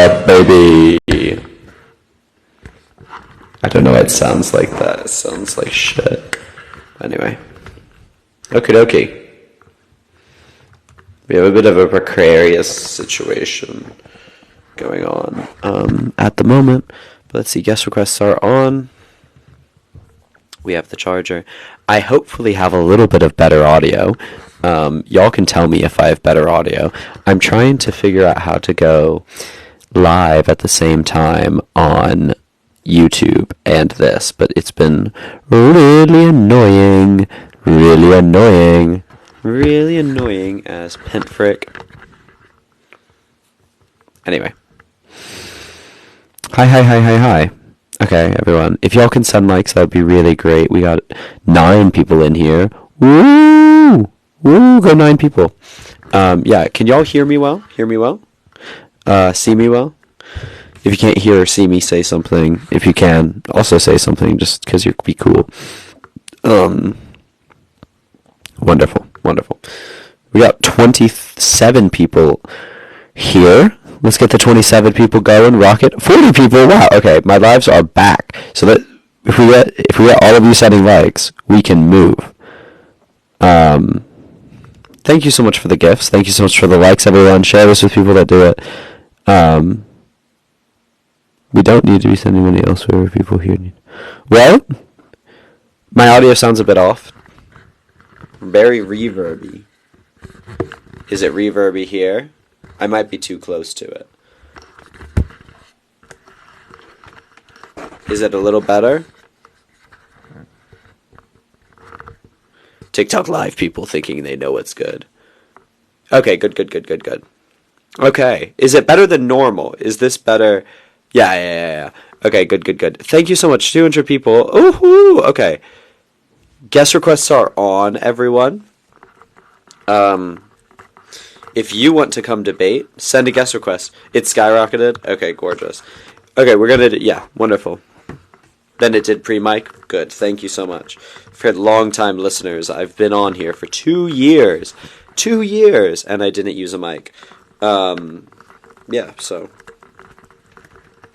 up, baby? I don't know why it sounds like that. It sounds like shit. Anyway. Okie dokie. We have a bit of a precarious situation going on at the moment. But let's see, guest requests are on. We have the charger. I hopefully have a little bit of better audio. Y'all can tell me if I have better audio. I'm trying to figure out how to go live at the same time on YouTube and this, but it's been really annoying as pent frick. Anyway. Hi. Okay, everyone. If y'all can send likes, that would be really great. We got 9 people in here. Woo! Go 9 people. Yeah, can y'all hear me well? See me well? If you can't hear or see me, say something. If you can, also say something, just because you'd be cool. Wonderful. We got 27 people here. Let's get the 27 people going. Rocket. 40 people. Wow. Okay, my lives are back. So that if we get all of you sending likes, we can move. Thank you so much for the gifts. Thank you so much for the likes, everyone. Share this with people that do it. We don't need to be sending money elsewhere. People here need. Well, my audio sounds a bit off. Very reverby. Is it reverby here? I might be too close to it. Is it a little better? TikTok live people thinking they know what's good. Okay, good. Okay, is it better than normal? Is this better? Yeah. Okay, good. Thank you so much, 200 people. Ooh, okay. Guest requests are on, everyone. If you want to come debate, send a guest request. It's skyrocketed? Okay, gorgeous. Okay, we're gonna yeah, wonderful. Then it did pre-mic? Good, thank you so much. For long-time listeners, I've been on here for 2 years. 2 years! And I didn't use a mic. Yeah, so.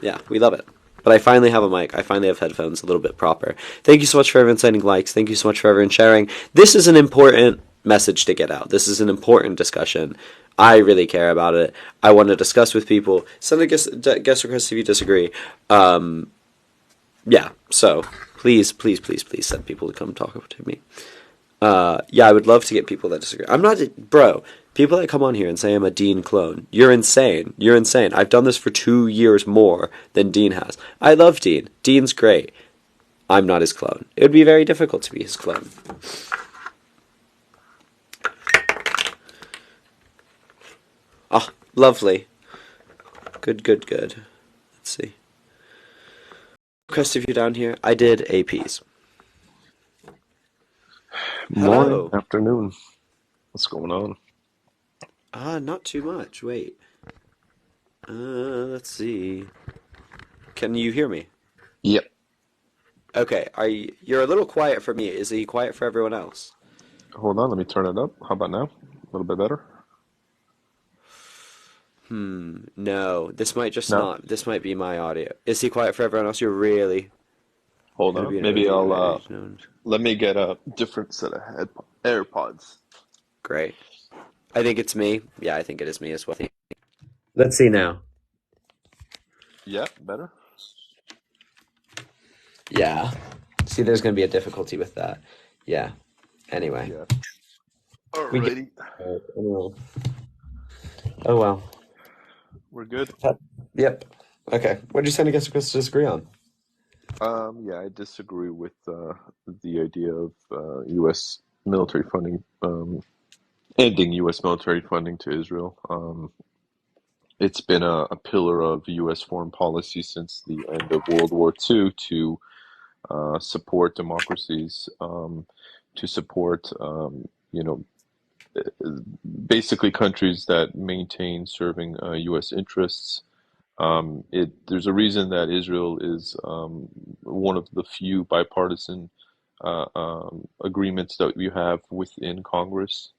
Yeah, we love it. But I finally have a mic. I finally have headphones a little bit proper. Thank you so much for everyone sending likes. Thank you so much for everyone sharing. This is an important message to get out. This is an important discussion. I really care about it. I want to discuss with people. Send a guest request if you disagree. Yeah, so please send people to come talk to me. Yeah, I would love to get people that disagree. I'm not, bro, people that come on here and say I'm a Dean clone, you're insane. I've done this for 2 years more than Dean has. I love Dean. Dean's great. I'm not his clone. It would be very difficult to be his clone. Oh, lovely. Good. Let's see. Request of you down here. I did APs. Morning, afternoon. What's going on? Not too much. Wait. Let's see. Can you hear me? Yep. Okay. You're a little quiet for me. Is he quiet for everyone else? Hold on, let me turn it up. How about now? A little bit better? No. This might just No? not. This might be my audio. Is he quiet for everyone else? You're really Hold gonna be on. an Maybe OG I'll advantage. No. let me get a different set of AirPods. Great. I think it's me. Yeah, I think it is me as well. Let's see now. Yeah, better? Yeah. See, there's going to be a difficulty with that. Yeah. Anyway. Yeah. We get. Alrighty. Oh, well. We're good. Yep. Okay. What did you send against Chris to disagree on? Yeah, I disagree with the idea of U.S. military funding, ending U.S. military funding to Israel. It's been a pillar of U.S. foreign policy since the end of World War II to support democracies, to support, you know, basically countries that maintain serving U.S. interests. There's a reason that Israel is one of the few bipartisan agreements that you have within Congress,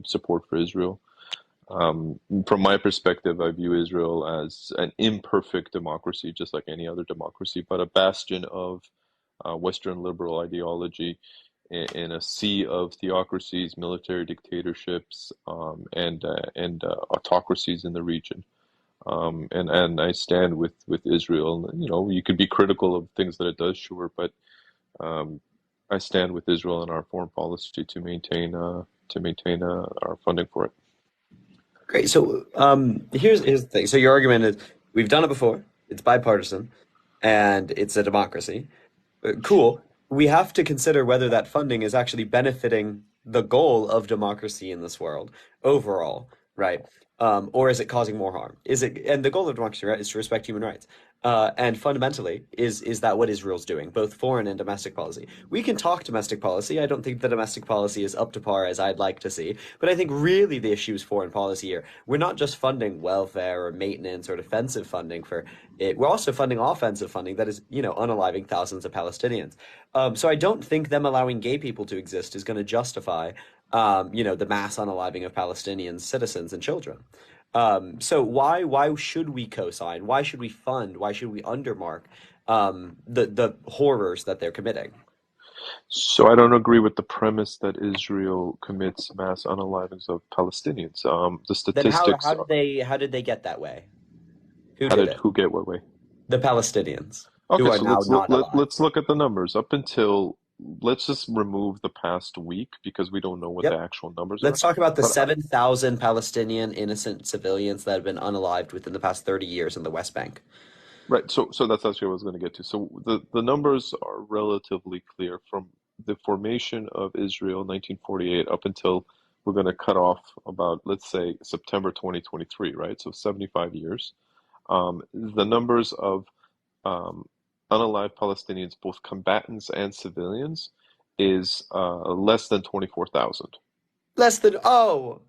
support for Israel. From my perspective, I view Israel as an imperfect democracy, just like any other democracy, but a bastion of Western liberal ideology in a sea of theocracies, military dictatorships, and autocracies in the region. And I stand with Israel. You know, you could be critical of things that it does, sure, but um, I stand with Israel in our foreign policy to maintain our funding for it. Great. So here's the thing. So your argument is we've done it before. It's bipartisan, and it's a democracy. Cool. We have to consider whether that funding is actually benefiting the goal of democracy in this world overall, right? Or is it causing more harm? Is it, and the goal of democracy, right, is to respect human rights. And fundamentally, is that what Israel's doing, both foreign and domestic policy? We can talk domestic policy. I don't think the domestic policy is up to par as I'd like to see, but I think really the issue is foreign policy here. We're not just funding welfare or maintenance or defensive funding for it. We're also funding offensive funding that is, unaliving thousands of Palestinians. So I don't think them allowing gay people to exist is going to justify, the mass unaliving of Palestinian citizens and children. So why should we co-sign? Why should we fund? Why should we undermark the horrors that they're committing? So I don't agree with the premise that Israel commits mass unalivings of Palestinians. The Then how statistics, how did they get that way? Who how did did it? who get what way? The Palestinians, who Okay, are so now not alive. let's look at the numbers. Up until, let's just remove the past week because we don't know what the Yep. actual numbers are. Let's talk about the But 7,000 Palestinian innocent civilians that have been unalived within the past 30 years in the West Bank. right, so that's actually what I was going to get to. So the numbers are relatively clear from the formation of Israel in 1948 up until we're going to cut off about, let's say, September 2023, right? So 75 years. The numbers of um, unalived Palestinians, both combatants and civilians, is less than 24,000. Less than, oh,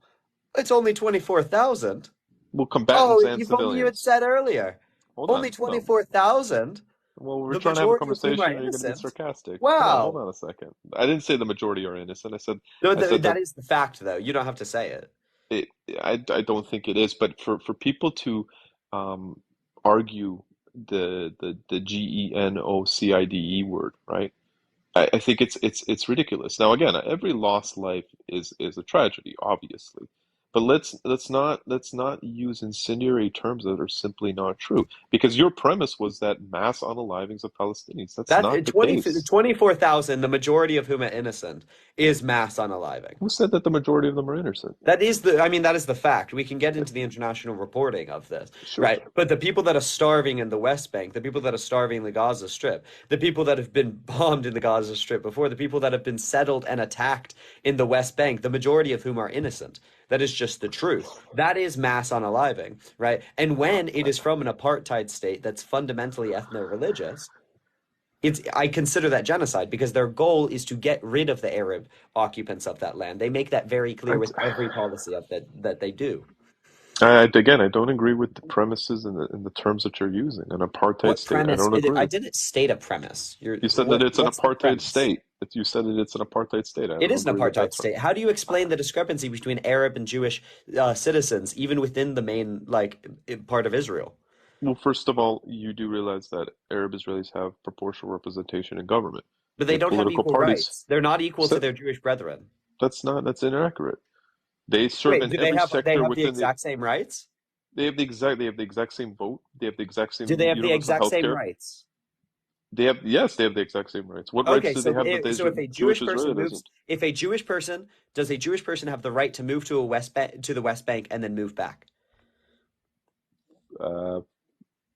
it's only 24,000. Well, Oh, combatants and if only you had civilians. said earlier. Hold Only on, hold on. 24,000, Well, we're the trying to have a majority of whom are conversation, or you're going to be innocent. sarcastic. Hold Wow. on a second. I didn't say the majority are innocent. No, I said that that is the fact, though. You don't have to say it. it. I don't think it is, but for people to um, argue the genocide word, right? I think it's ridiculous. Now again, every lost life is a tragedy, obviously. But let's not use incendiary terms that are simply not true. Because your premise was that mass unalivings of Palestinians. That's That not the 20 case. 24,000, the majority of whom are innocent, is mass unaliving. Who said that the majority of them are innocent? I mean, that is the fact. We can get into the international reporting of this, Sure. right? But the people that are starving in the West Bank, the people that are starving in the Gaza Strip, the people that have been bombed in the Gaza Strip before, the people that have been settled and attacked in the West Bank, the majority of whom are innocent. That is just the truth. That is mass unaliving, right? And when it is from an apartheid state that's fundamentally ethno-religious, I consider that genocide because their goal is to get rid of the Arab occupants of that land. They make that very clear with every policy of that they do. Again, I don't agree with the premises and the terms that you're using. An apartheid What state, I premise? don't I agree. didn't state a premise. You said that it's an What's the apartheid premise? state. You said that it's an apartheid state. I It don't is an agree with that apartheid term. state. How do you explain the discrepancy between Arab and Jewish citizens, even within the main part of Israel? Well, first of all, you do realize that Arab Israelis have proportional representation in government. But They they have don't have political equal parties. rights. They're not equal to So their Jewish brethren. that's inaccurate. They serve Wait, in do they every sector have the within the exact same rights? they have the exact same vote. They have the exact Do same they have the universal exact health same care. rights? They have, yes, they have the exact same rights. What rights Okay, do they have that so if a Jewish Jewish person Israeli moves, doesn't? if a Jewish person does a Jewish person have the right to move to to the West Bank and then move back?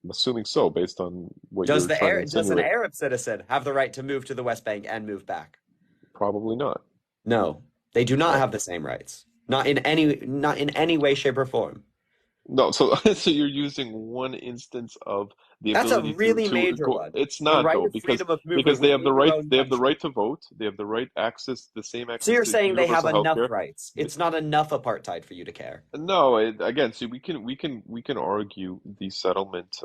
I'm assuming so, based on what you're trying to Does an insinuate. Arab citizen have the right to move to the West Bank and move back? Probably not. No, they do not Right. have the same rights. Not in any way, shape, or form. No, so so you're using one instance of the That's a ability really to major go. one. It's The not right though of freedom of movement because they have the within your right own country. to vote. They have the right access, the same So access you're to saying they have universal health enough care. rights. It's not enough apartheid for you to care. No, again, see, we can argue the settlement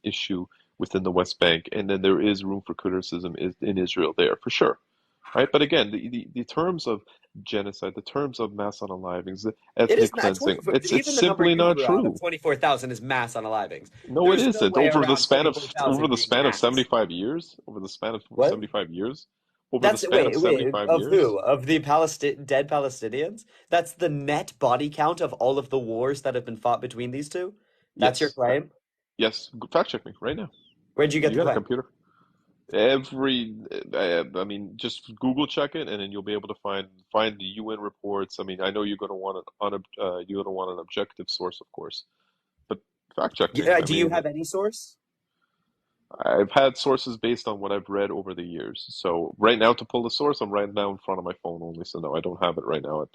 issue within the West Bank, and then there is room for criticism in Israel there for sure. right? But again, the terms of genocide, the terms of mass unalivings, the It ethnic is not cleansing, 24. it's Even the number simply you not threw out of true. 24,000 is mass unalivings. No, it There's no isn't. way around Over 24,000 the being span of mass. 75 years, over the span of What? 75 years, over the That's span of wait, 75 of years. who? Of the dead Palestinians? That's the net body count of all of the wars that have been fought between these two? That's your Yes, claim? yes. Fact check me right now. Where'd you get You the got a claim? computer? I mean, just Google check it, and then you'll be able to find the UN reports. I mean, I know you're going to want you're going to want an objective source, of course, but fact check me. Yeah, I do you mean, have any source? I've had sources based on what I've read over the years. So right now, to pull the source, I'm right now in front of my phone only. So no, I don't have it right now at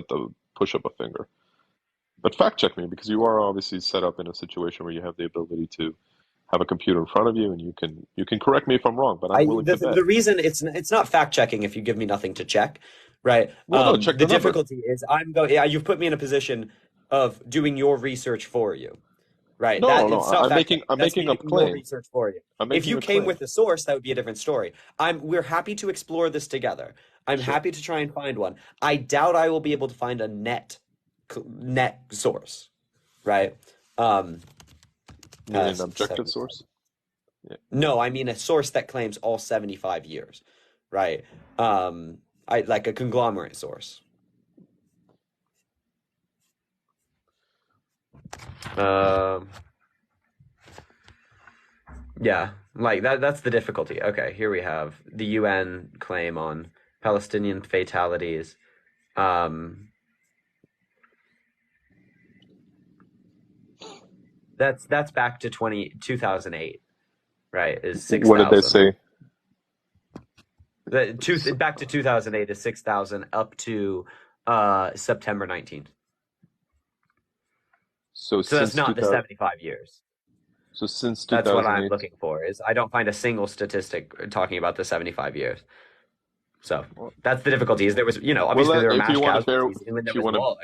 the push of a finger. But fact check me because you are obviously set up in a situation where you have the ability to have a computer in front of you, and you can correct me if I'm wrong. But I'm I willing to bet. the reason it's not fact checking if you give me nothing to check, right? Well, no, check The the number. difficulty is yeah, you've put me in a position of doing your research for you, right? No, no, That no. it's not fact checking. I'm That's making me a doing your claim. research for you. I'm If making you a came claim. with a source, that would be a different story. We're happy to explore this together. I'm Sure. happy to try and find one. I doubt I will be able to find a net source, right? Um, You mean an past objective 75. source? Yeah. No, I mean a source that claims all 75 years, right? I like a conglomerate source. Um, yeah, like that's the difficulty. Okay, here we have the UN claim on Palestinian fatalities. Um, that's back to 2008, right? Is What did they 6,000. say? Back to 2008 is 6,000 up to September 19th. So So that's since not the 2000, 75 years. so since That's what I'm 2008. looking for. Is I don't find a single statistic talking about the 75 years. So that's the difficulty. Is there was Well, obviously there were if you mass want to bear, casualties even when there if you was want to, war.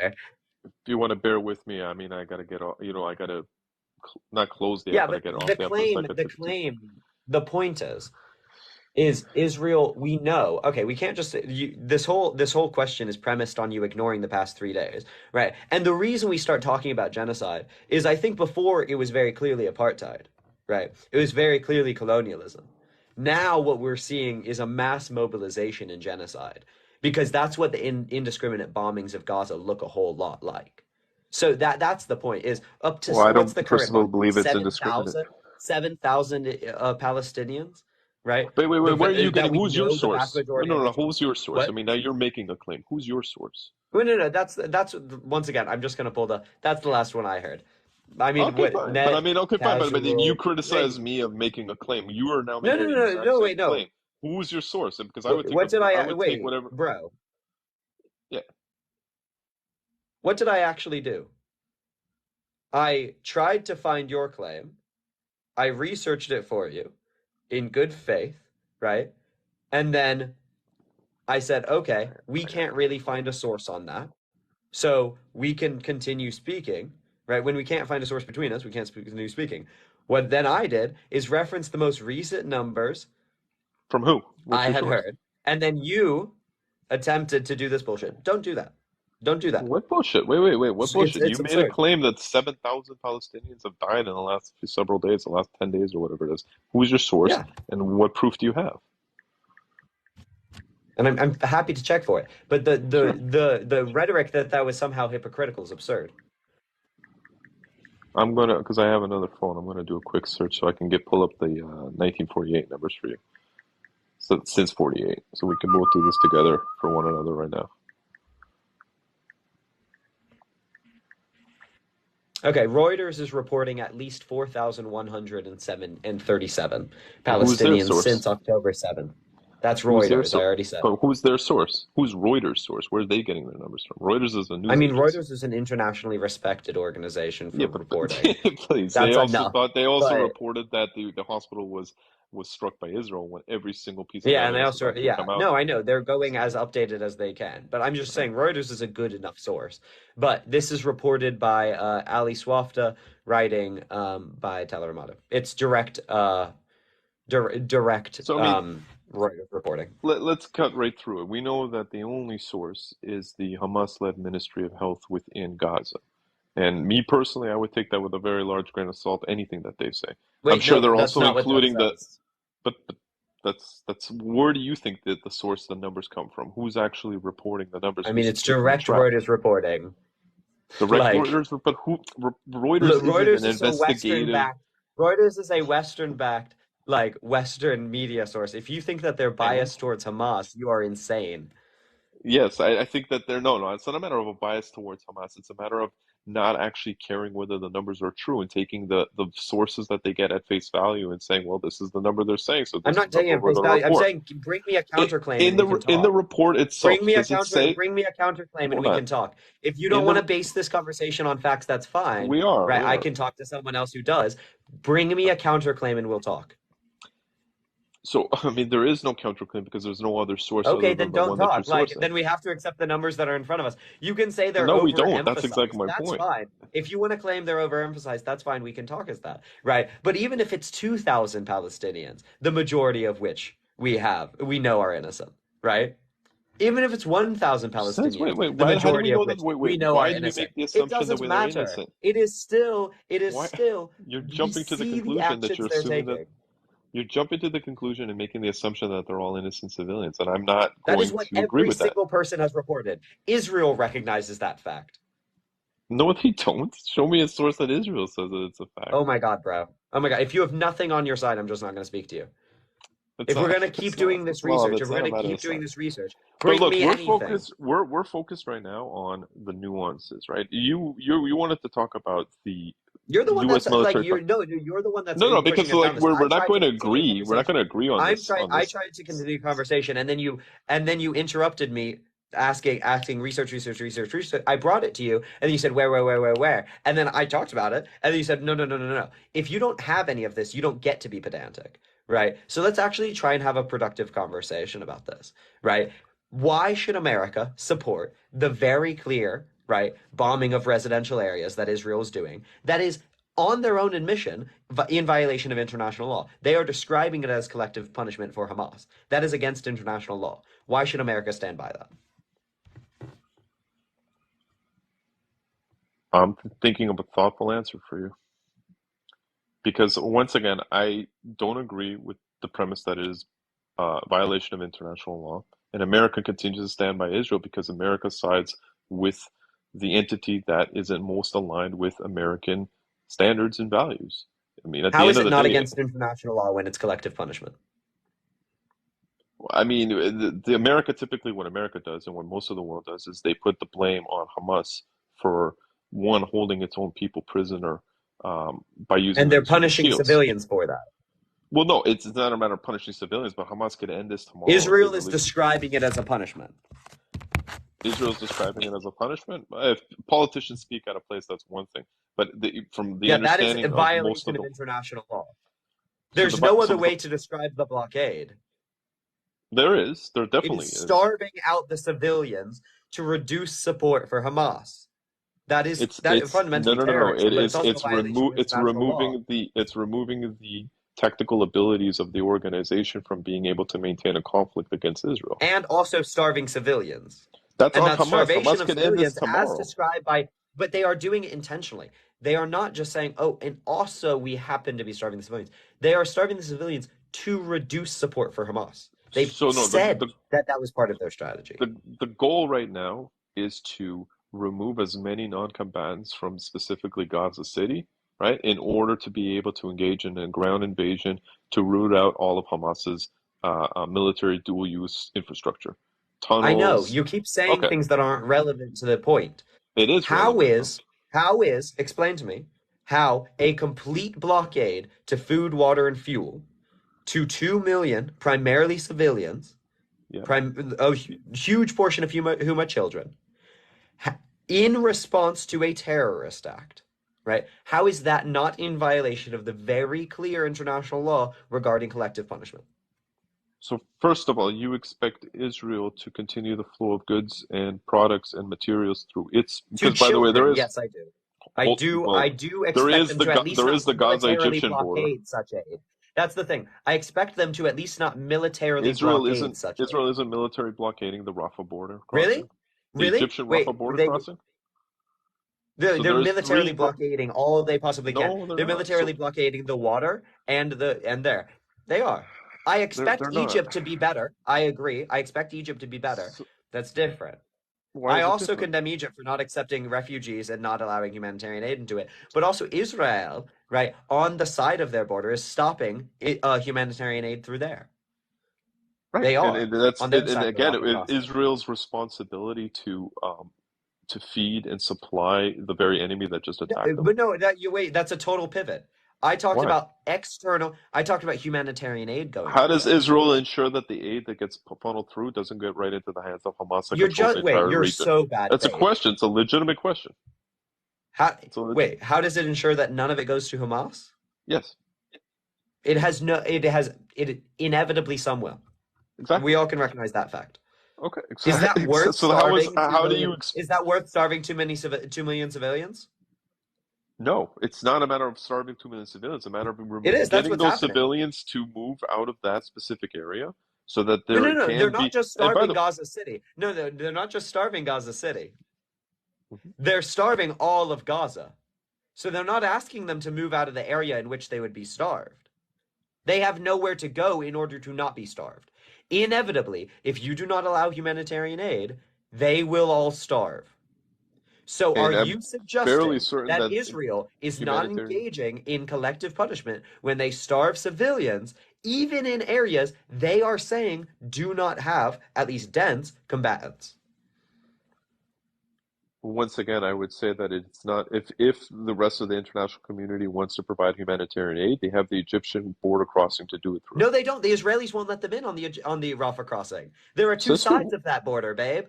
if you want to bear with me, I mean, I gotta get off. I gotta not close the app, Yeah, but I but get off the app for a second. the point is Israel. We know. Okay, we can't just this whole question is premised on you ignoring the past 3 days, right? And the reason we start talking about genocide is I think before it was very clearly apartheid, right? It was very clearly colonialism. Now what we're seeing is a mass mobilization in genocide because that's what the indiscriminate bombings of Gaza look a whole lot like. So that's the point is up to Well, I what's don't the current personally number? believe it's Seven indiscriminate. thousand, 7,000 Palestinians, right? Wait, wait, wait. Where are you That getting? we Who's your know the vast source? No, majority no, of no. which are Who's your source? I what? mean, now you're making a claim. Who's your source? No, that's once again. I'm just gonna pull that's the last one I heard. I mean, Okay, what fine. But I net mean, okay, fine. But you casual? criticize me of making a claim. You are now No, no, making no, the no, exact no. same Wait, no. claim. Who's your source? Because What did I I would take wait, whatever. bro? Yeah. What did I actually do? I tried to find your claim. I researched it for you in good faith, right? And then I said, okay, we can't really find a source on that. So we can continue speaking, right? When we can't find a source between us, we can't continue speaking. What then I did is reference the most recent numbers From who? What's I your had source? heard. And then you attempted to do this bullshit. Don't do that. Don't do that. What bullshit? Wait, wait, wait. What bullshit? You It's made a absurd. claim that 7,000 Palestinians have died in the last several days, the last 10 days or whatever it is. Who's your source Yeah. and what proof do you have? And I'm happy to check for it. But Sure. the rhetoric that was somehow hypocritical is absurd. I'm gonna, because I have another phone, I'm gonna do a quick search so I can pull up the 1948 numbers for you. So since 48, so we can both do this together for one another right now. Okay, Reuters is reporting at least 4,107 and 37 Who's their Palestinians source? since October 7th. That's Who's their Reuters, I so? already said. But who's their source? Who's Reuters' source? Where are they getting their numbers from? Reuters is a I news mean, agency. Reuters is an internationally respected organization Yeah, for but reporting. please, That's enough. they also But reported that the hospital was struck by Israel when every single piece of yeah, and they evidence also, about to yeah, come out. no, I know they're going as updated as they can. But I'm just saying Reuters is a good enough source. But this is reported by Ali Swafta, writing by Teleramada. It's direct. direct So I mean, reporting. let's cut right through it. We know that the only source is the Hamas-led Ministry of Health within Gaza. And me personally, I would take that with a very large grain of salt, anything that they say. I'm Wait, sure no, they're that's also not what that including says. but that's where do you think that the source of the numbers come from? Who's actually reporting the numbers? I mean, Who's it's keeping direct track? Reuters reporting. Direct Like, Reuters, but Reuters look, isn't an Reuters is a investigative. Western-backed. Reuters is a Western-backed, like Western media source. If you think that they're And biased towards Hamas, you are insane. yes, I think that they're no, it's not a matter of a bias towards Hamas. It's a matter of not actually caring whether the numbers are true and taking the sources that they get at face value and saying, well, this is the number they're saying, so I'm this is not the taking number it at we're face going to value. I'm report. saying bring me a It, counterclaim and we can in the talk. report itself, does it say? Bring me a counterclaim and Hold we on. can talk. If you don't In want the to base this conversation on facts, that's fine, we are right? we I are can talk to someone else who does. Bring me a counterclaim and we'll talk. so I mean there is no counterclaim because there's no other source Okay, other than then the don't one that you're talk. Like, sourcing. then we have to accept the numbers that are in front of us. You can say they're No, we don't. That's exactly overemphasized. my That's point. fine. If you want to claim they're overemphasized, that's fine. We can talk as that, right? But even if it's 2,000 Palestinians, the majority of which we know are innocent, right? Even if it's 1,000 Since Palestinians, the why? How do we majority of know that? which we know are Why do you innocent, make the it assumption that doesn't way they're matter. innocent? It is Why still, you're we jumping to the see the conclusion that you're actions they're assuming that taking. you're jumping to the conclusion and making the assumption that they're all innocent civilians, and I'm not That is going what to agree every with that. single person has reported. Israel recognizes that fact. No, they don't. Show me a source that Israel says that it's a fact. Oh my God, bro. Oh my God. If you have nothing on your side, I'm just not going to speak to you. It's If we're not. going to keep It's not. doing this Well, research, if that's we're not a going to matter keep of doing side. this research, But bring look, me anything. we're focused right now on the nuances, right? You wanted to talk about the You're the one that's U.S. like military. you're no, you're the one that's No, pushing because us down like this. we're I not tried going to to continue a agree. We're not going conversation. to agree on this. I tried to continue a conversation, and then you interrupted me asking research. I brought it to you, and then you said where, and then I talked about it, and then you said no. If you don't have any of this, you don't get to be pedantic, right? So let's actually try and have a productive conversation about this, right? Why should America support the very clear, right, bombing of residential areas that Israel is doing? That is on their own admission in violation of international law. They are describing it as collective punishment for Hamas. That is against international law. Why should America stand by that? I'm thinking of a thoughtful answer for you because once again, I don't agree with the premise that it is a violation of international law, and America continues to stand by Israel because America sides with the entity that isn't most aligned with American standards and values. I mean, at the How end is of it the not day, against international law when it's collective punishment? I mean, the America typically what America does and what most of the world does is they put the blame on Hamas for one holding its own people prisoner by using And them they're as human punishing shields. civilians for that. Well, no, it's not a matter of punishing civilians, but Hamas could end this tomorrow if they Israel is release. describing it as a punishment. Israel's describing it as a punishment. If politicians speak out of place, that's one thing. But from the Yeah, that is a understanding of most violation of of the international law. so There's no so other way to describe the blockade. there It definitely is is. starving out the civilians to reduce support for Hamas. That is It's no fundamentally no no no. terrorism, but it's also a violation of international law. It's removing the technical abilities of the organization from being able to maintain a conflict against Israel. And also starving civilians. That's And on that Hamas. starvation Hamas of can end this civilians, as tomorrow. described by, but they are doing it intentionally. They are not just saying, oh, and also we happen to be starving the civilians. They are starving the civilians to reduce support for Hamas. They've So no, said that that was part of their strategy. the goal right now is to remove as many non-combatants from specifically Gaza City, right, in order to be able to engage in a ground invasion to root out all of Hamas's military dual-use infrastructure, I know tunnels. you keep saying Okay, things that aren't relevant to the point. it is How relevant though. is, explain to me, how a complete blockade to food, water, and fuel to 2 million, primarily civilians, Yeah. a huge portion of whom are children, in response to a terrorist act, right? How is that not in violation of the very clear international law regarding collective punishment? So first of all, you expect Israel to continue the flow of goods and products and materials through its, To because by the way, there children, is yes, I do. well, I do expect them to at least there not is the Gaza militarily Egyptian border. blockade such aid. That's the thing. I expect them to at least not militarily Israel blockade isn't such Israel areas. isn't military blockading the Rafah border Really? crossing, the Really? Egyptian Rafah Wait, border crossing. So they're there's militarily three. blockading all they possibly can. No, they're They're not. militarily So blockading the water and there. They are. I expect they're not. Egypt to be better. I agree. I expect Egypt to be better. So That's different. why I is it also different? condemn Egypt for not accepting refugees and not allowing humanitarian aid into it. But also Israel, right, on the side of their border is stopping humanitarian aid through there. Right, They are and that's on their it, and side of the again, Rafah crossing. Israel's responsibility to feed and supply the very enemy that just attacked them. But no, that you wait, that's a total pivot. I talked Why? about external, I talked about humanitarian aid going How through does there. Israel ensure that the aid that gets funneled through doesn't get right into the hands of Hamas that You're controls the just wait, entire you're region? so bad, That's a babe. question. It's a legitimate question. How It's a wait, how does it ensure that none of it goes to Hamas? yes, It inevitably some will. We exactly. all can recognize that fact. Okay, Is that worth so starving two how do you million? Is that worth starving 2 million civilians? no, it's not a matter of starving 2 million civilians. It's a matter of It is. That's getting what's those happening. civilians to move out of that specific area so that But no, there no, they're can not be. just And by starving the Gaza City. No, they're not just starving Gaza City. Mhm. They're starving all of Gaza. So they're not asking them to move out of the area in which they would be starved. They have nowhere to go in order to not be starved. Inevitably, if you do not allow humanitarian aid, they will all starve. So are and I'm you fairly suggesting certain that that Israel is not humanitarian. engaging in collective punishment when they starve civilians, even in areas they are saying do not have at least dense combatants? Once again, I would say that it's not. If the rest of the international community wants to provide humanitarian aid, they have the Egyptian border crossing to do it through. No, they don't. The Israelis won't let them in on the Rafah crossing. There are two Says sides who? of that border, babe.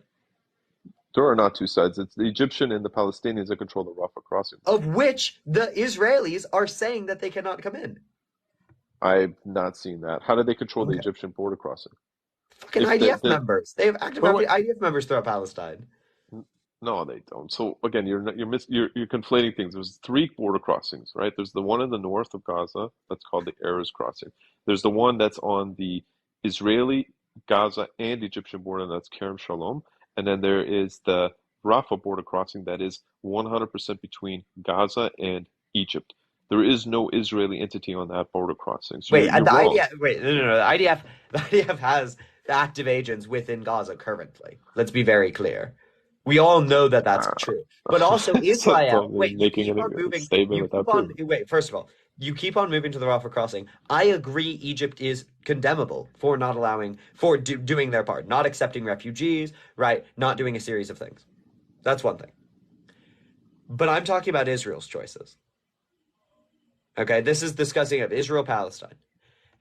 There are not two sides. It's the Egyptian and the Palestinians that control the Rafah crossing. Of which the Israelis are saying that they cannot come in. I've not seen that. How do they control the Okay. Egyptian border crossing? Fucking If IDF members. They have active wait, IDF members throughout Palestine. no, they don't. So again, you're conflating things. There's three border crossings, right? There's the one in the north of Gaza that's called the Erez crossing. There's the one that's on the Israeli, Gaza, and Egyptian border, and that's Kerem Shalom. And then there is the Rafah border crossing that is 100% between Gaza and Egypt. There is no Israeli entity on that border crossing. So Wait, you're the wrong. IDF. Wait, no. The IDF has active agents within Gaza currently. Let's be very clear. We all know that that's Uh, true. But also so Israel. I'm Wait, you making keep on a moving. statement You without keep on. proof. Wait, first of all, you keep on moving to the Rafah crossing. I agree. Egypt is condemnable for not allowing for doing their part, not accepting refugees, right? Not doing a series of things. That's one thing. But I'm talking about Israel's choices. Okay, this is discussing of Israel Palestine.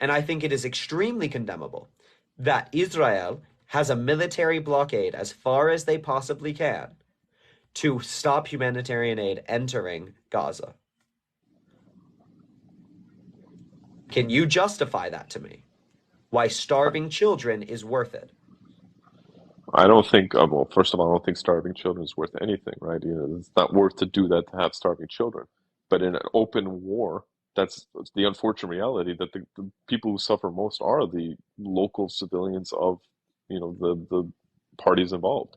And I think it is extremely condemnable that Israel has a military blockade as far as they possibly can to stop humanitarian aid entering Gaza. Can you justify that to me? Why starving children is worth it? I don't think, well, first of all, I don't think starving children is worth anything, right? It's not worth to do that to have starving children. But in an open war, that's the unfortunate reality that the people who suffer most are the local civilians of, the parties involved.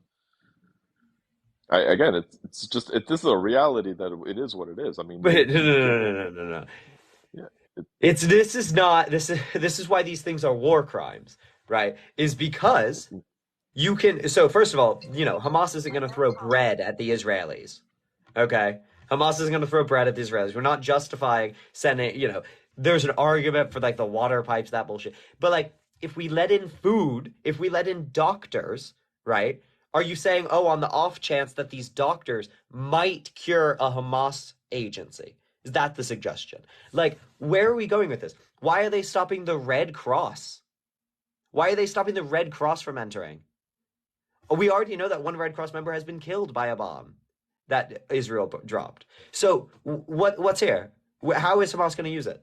Again, it's just this is a reality that it is what it is. I mean, But no, no, no, given, no, no, no. yeah, it, It's this is not this is why these things are war crimes, right? Is because you can so first of all, Hamas isn't going to throw bread at the Israelis. Okay. Hamas is going to throw bread at the Israelis. We're not justifying sending, there's an argument for like the water pipes, that bullshit. But like, if we let in food, if we let in doctors, right? Are you saying, oh, on the off chance that these doctors might cure a Hamas agency? Is that the suggestion? Like, where are we going with this? Why are they stopping the Red Cross? Why are they stopping the Red Cross from entering? We already know that one Red Cross member has been killed by a bomb that Israel dropped. So what's here? How is Hamas going to use it?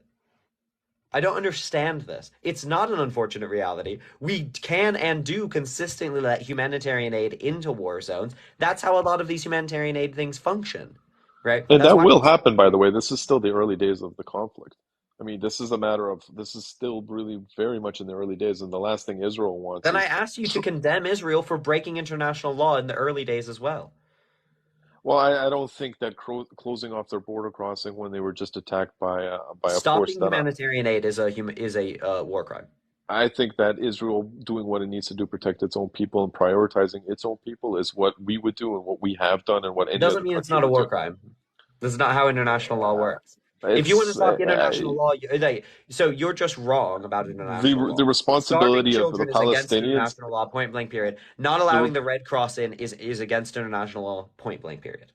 I don't understand this. It's not an unfortunate reality. We can and do consistently let humanitarian aid into war zones. That's how a lot of these humanitarian aid things function, right? and That's that why. will happen, by the way. This is still the early days of the conflict. I mean, this is still really very much in the early days, and the last thing Israel wants Then I is asked you to condemn Israel for breaking international law in the early days as well. well, I don't think that closing off their border crossing when they were just attacked by a force Stopping that humanitarian aid is a war crime. I think that Israel doing what it needs to do, protect its own people and prioritizing its own people is what we would do and what we have done and what It any doesn't other mean it's country not a would war do. crime. This is not how international law Yeah, works. If you want to it's talk international law, so you're just wrong about international the law. Starving responsibility of the children is against Palestinians. international law, point blank, period. Not allowing The the Red Cross in is against international law, point blank, period.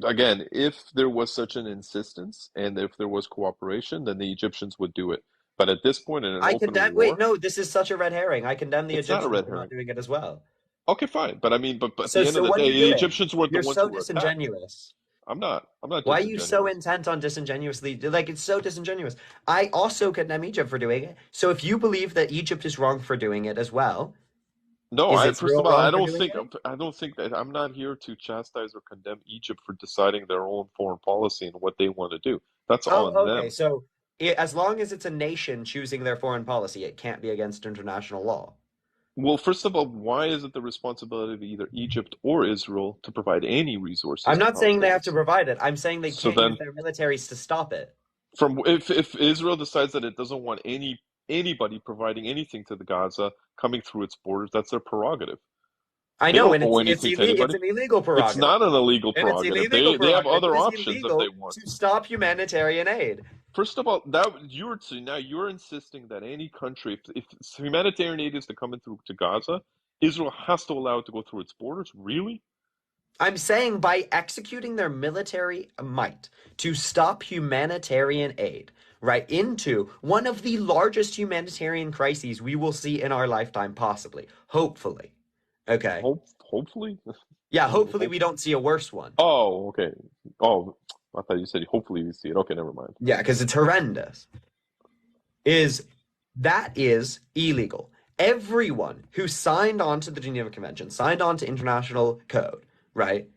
again, if there was such an insistence and if there was cooperation, then the Egyptians would do it. But at this point, in an I open condemn. Wait, war, no, this is such a red herring. I condemn the it's not a Egyptians red for not herring. doing it as well. Okay, fine. But I mean, but at So, the end of so the what are day, you the doing? Egyptians weren't the You're ones who so were attacked. disingenuous. I'm not Why are you so disingenuous. intent on disingenuously? Like, it's so disingenuous. I also condemn Egypt for doing it. So if you believe that Egypt is wrong for doing it as well, No, is I first Israel of all, wrong for doing it? I don't think that I'm not here to chastise or condemn Egypt for deciding their own foreign policy and what they want to do. That's on Oh, okay. them. So as long as it's a nation choosing their foreign policy, it can't be against international law. Well, first of all, why is it the responsibility of either Egypt or Israel to provide any resources I'm to not saying they have to Palestinians? provide it. I'm saying they So can't use then, their militaries to stop it. from if Israel decides that it doesn't want anybody providing anything to the Gaza coming through its borders, that's their prerogative. I They know, don't and owe it's anything to it's anybody. an illegal It's prerogative. not an illegal And it's an prerogative. illegal They have prerogative. other It is options if they illegal want. to stop humanitarian aid. First of all, that now you're insisting that any country, if humanitarian aid is to come in through to Gaza, Israel has to allow it to go through its borders. Really? I'm saying by executing their military might to stop humanitarian aid, right, into one of the largest humanitarian crises we will see in our lifetime, possibly, hopefully. Okay. Hopefully. Yeah, What do you mean? hopefully we don't see a worse one. Oh, okay. Oh, I thought you said hopefully we see it. Okay, never mind. Yeah, because it's horrendous. Is that is illegal. Everyone who signed on to the Geneva Convention, signed on to international code, right,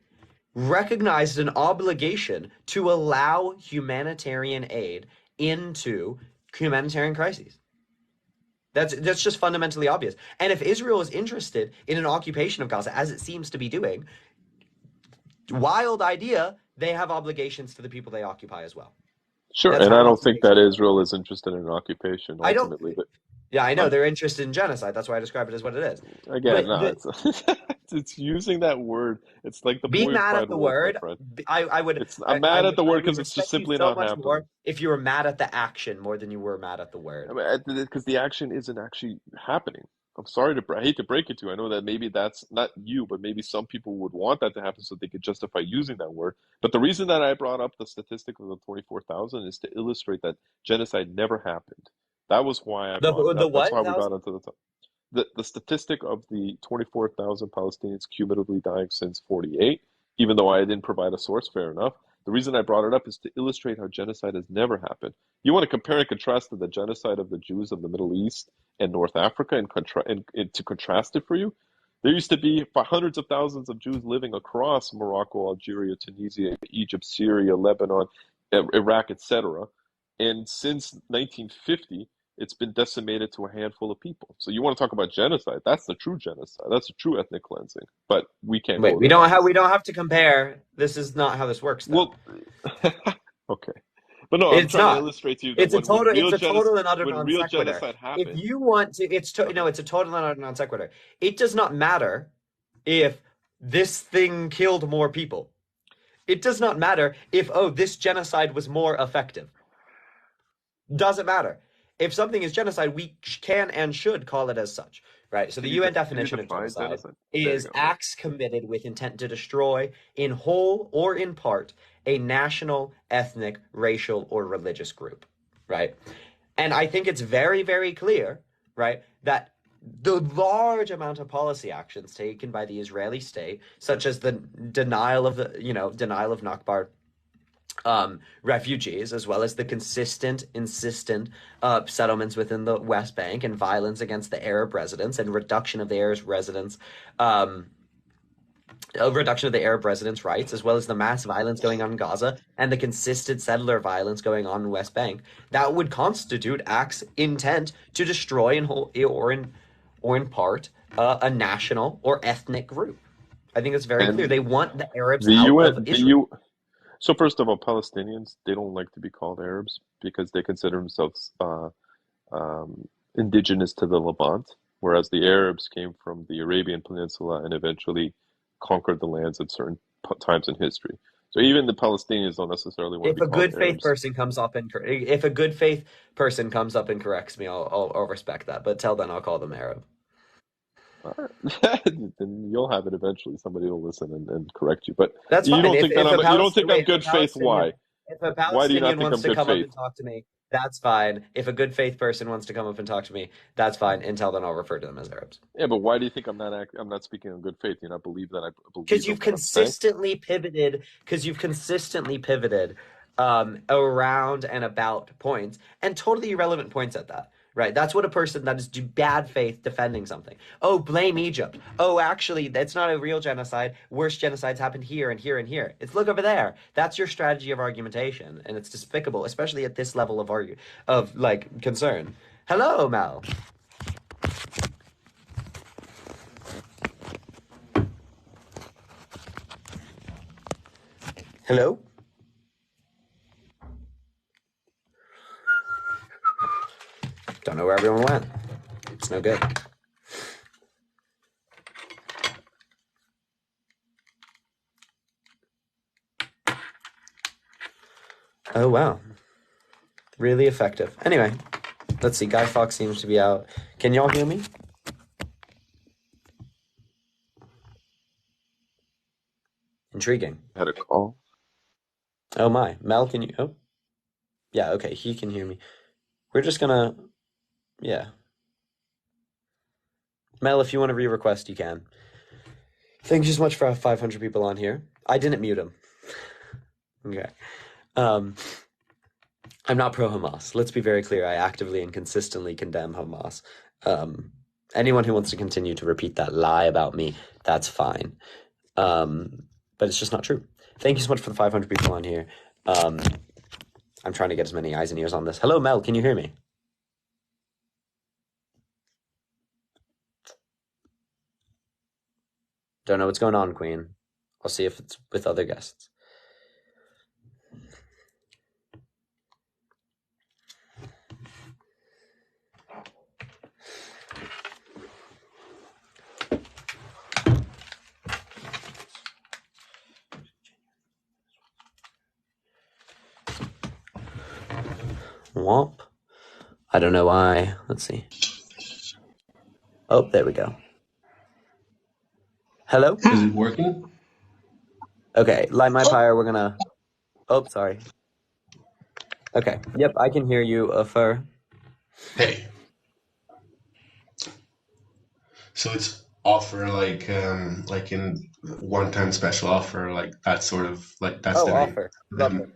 recognized an obligation to allow humanitarian aid into humanitarian crises. That's just fundamentally obvious. And if Israel is interested in an occupation of Gaza, as it seems to be doing, wild idea, they have obligations to the people they occupy as well. Sure, That's and how I an don't think that occupation works. Israel is interested in an occupation I don't. ultimately, but Yeah, I know I'm they're interested in genocide. That's why I describe it as what it is. again, But no, it's using that word. It's like the be boy who mad cried at the wolf, my word. friend. I would It's I'm mad at the I word would because it's just respect you simply so not much happening. more if you were mad at the action more than you were mad at the word. Because the action isn't actually happening. I'm sorry I hate to break it to you. I know that maybe that's not you, but maybe some people would want that to happen so they could justify using that word. But the reason that I brought up the statistic of the 24,000 is to illustrate that genocide never happened. That was why I brought it The up. That's what why we got thousand? onto the top. The statistic of the 24,000 Palestinians cumulatively dying since 48, even though I didn't provide a source, fair enough. The reason I brought it up is to illustrate how genocide has never happened. You want to compare and contrast to the genocide of the Jews of the Middle East and North Africa and to contrast it for you? There used to be hundreds of thousands of Jews living across Morocco, Algeria, Tunisia, Egypt, Syria, Lebanon, Iraq, etc. And since 1950, it's been decimated to a handful of people. So you want to talk about genocide? That's the true genocide. That's the true ethnic cleansing. But we can't Wait, go there, we obviously. don't have to compare. This is not how this works though. Well, okay, but no, I'm It's trying to not. illustrate to you that It's a total and utter when non real sequitur. genocide If happened, you want to, okay, it's a total and utter non sequitur. It does not matter if this thing killed more people. It does not matter if, oh, this genocide was more effective. Doesn't matter. If something is genocide, we can and should call it as such, right? So the UN can you definition of define genocide genocide? There you is go. Yeah. acts committed with intent to destroy, in whole or in part, a national, ethnic, racial, or religious group, right? And I think it's very, very clear, right, that the large amount of policy actions taken by the Israeli state, such as the denial of denial of Nakba refugees, as well as the insistent settlements within the West Bank and violence against the Arab residents and reduction of the Arab residents' a reduction of the Arab residents' rights, as well as the mass violence going on in Gaza and the consistent settler violence going on in West Bank, that would constitute acts intent to destroy in whole or in part a national or ethnic group. I think it's very clear. And They want the Arabs the out of UN, the Israel. U. So first of all, Palestinians, they don't like to be called Arabs because they consider themselves indigenous to the Levant, whereas the Arabs came from the Arabian Peninsula and eventually conquered the lands at certain times in history. So even the Palestinians don't necessarily want to If be a called good faith Arabs. person comes up and if a good faith person comes up and corrects me, I'll respect that. But till then, I'll call them Arab. All right. Then you'll have it eventually. Somebody will listen and correct you. But That's fine. you don't think I'm Wait, good faith. Why? if a Why do you not Palestinian think wants I'm to good come up faith? and talk to me, that's fine. If a good faith person wants to come up and talk to me, that's fine. Until then, I'll refer to them as Arabs. Yeah, but why do you think I'm not speaking in good faith? Do you not believe that I believe Because in you've what I'm saying? consistently pivoted. Because you've consistently pivoted around and about points, and totally irrelevant points at that. Right? That's what a person that is bad faith defending something. Oh, blame Egypt. Oh, actually, that's not a real genocide. Worse genocides happened here and here and here. It's look over there. That's your strategy of argumentation, and it's despicable, especially at this level of like concern. Hello, Mel. Hello. Don't know where everyone went. It's no good. Oh, wow. Really effective. Anyway, let's see. Guy Fawkes seems to be out. Can y'all hear me? Intriguing. I had a call. Oh my. Mel, can you? Oh, yeah. Okay. He can hear me. We're just gonna. Yeah. Mel, if you want to re-request, you can. Thank you so much for 500 people on here. I didn't mute him. Okay. Um, I'm not pro Hamas. Let's be very clear. I actively and consistently condemn Hamas. Um, anyone who wants to continue to repeat that lie about me, that's fine. But it's just not true. Thank you so much for the 500 people on here. I'm trying to get as many eyes and ears on this. Hello, Mel. Can you hear me? Don't know what's going on, Queen. I'll see if it's with other guests. Womp. I don't know why. Let's see. Oh, there we go. Hello? Is it working? Okay, light my pyre. We're gonna. Oh, sorry. Okay. Yep, I can hear you, Fur. Hey, so it's offer like in one-time special offer, like that sort of like that's Oh, the name. offer. Lovely.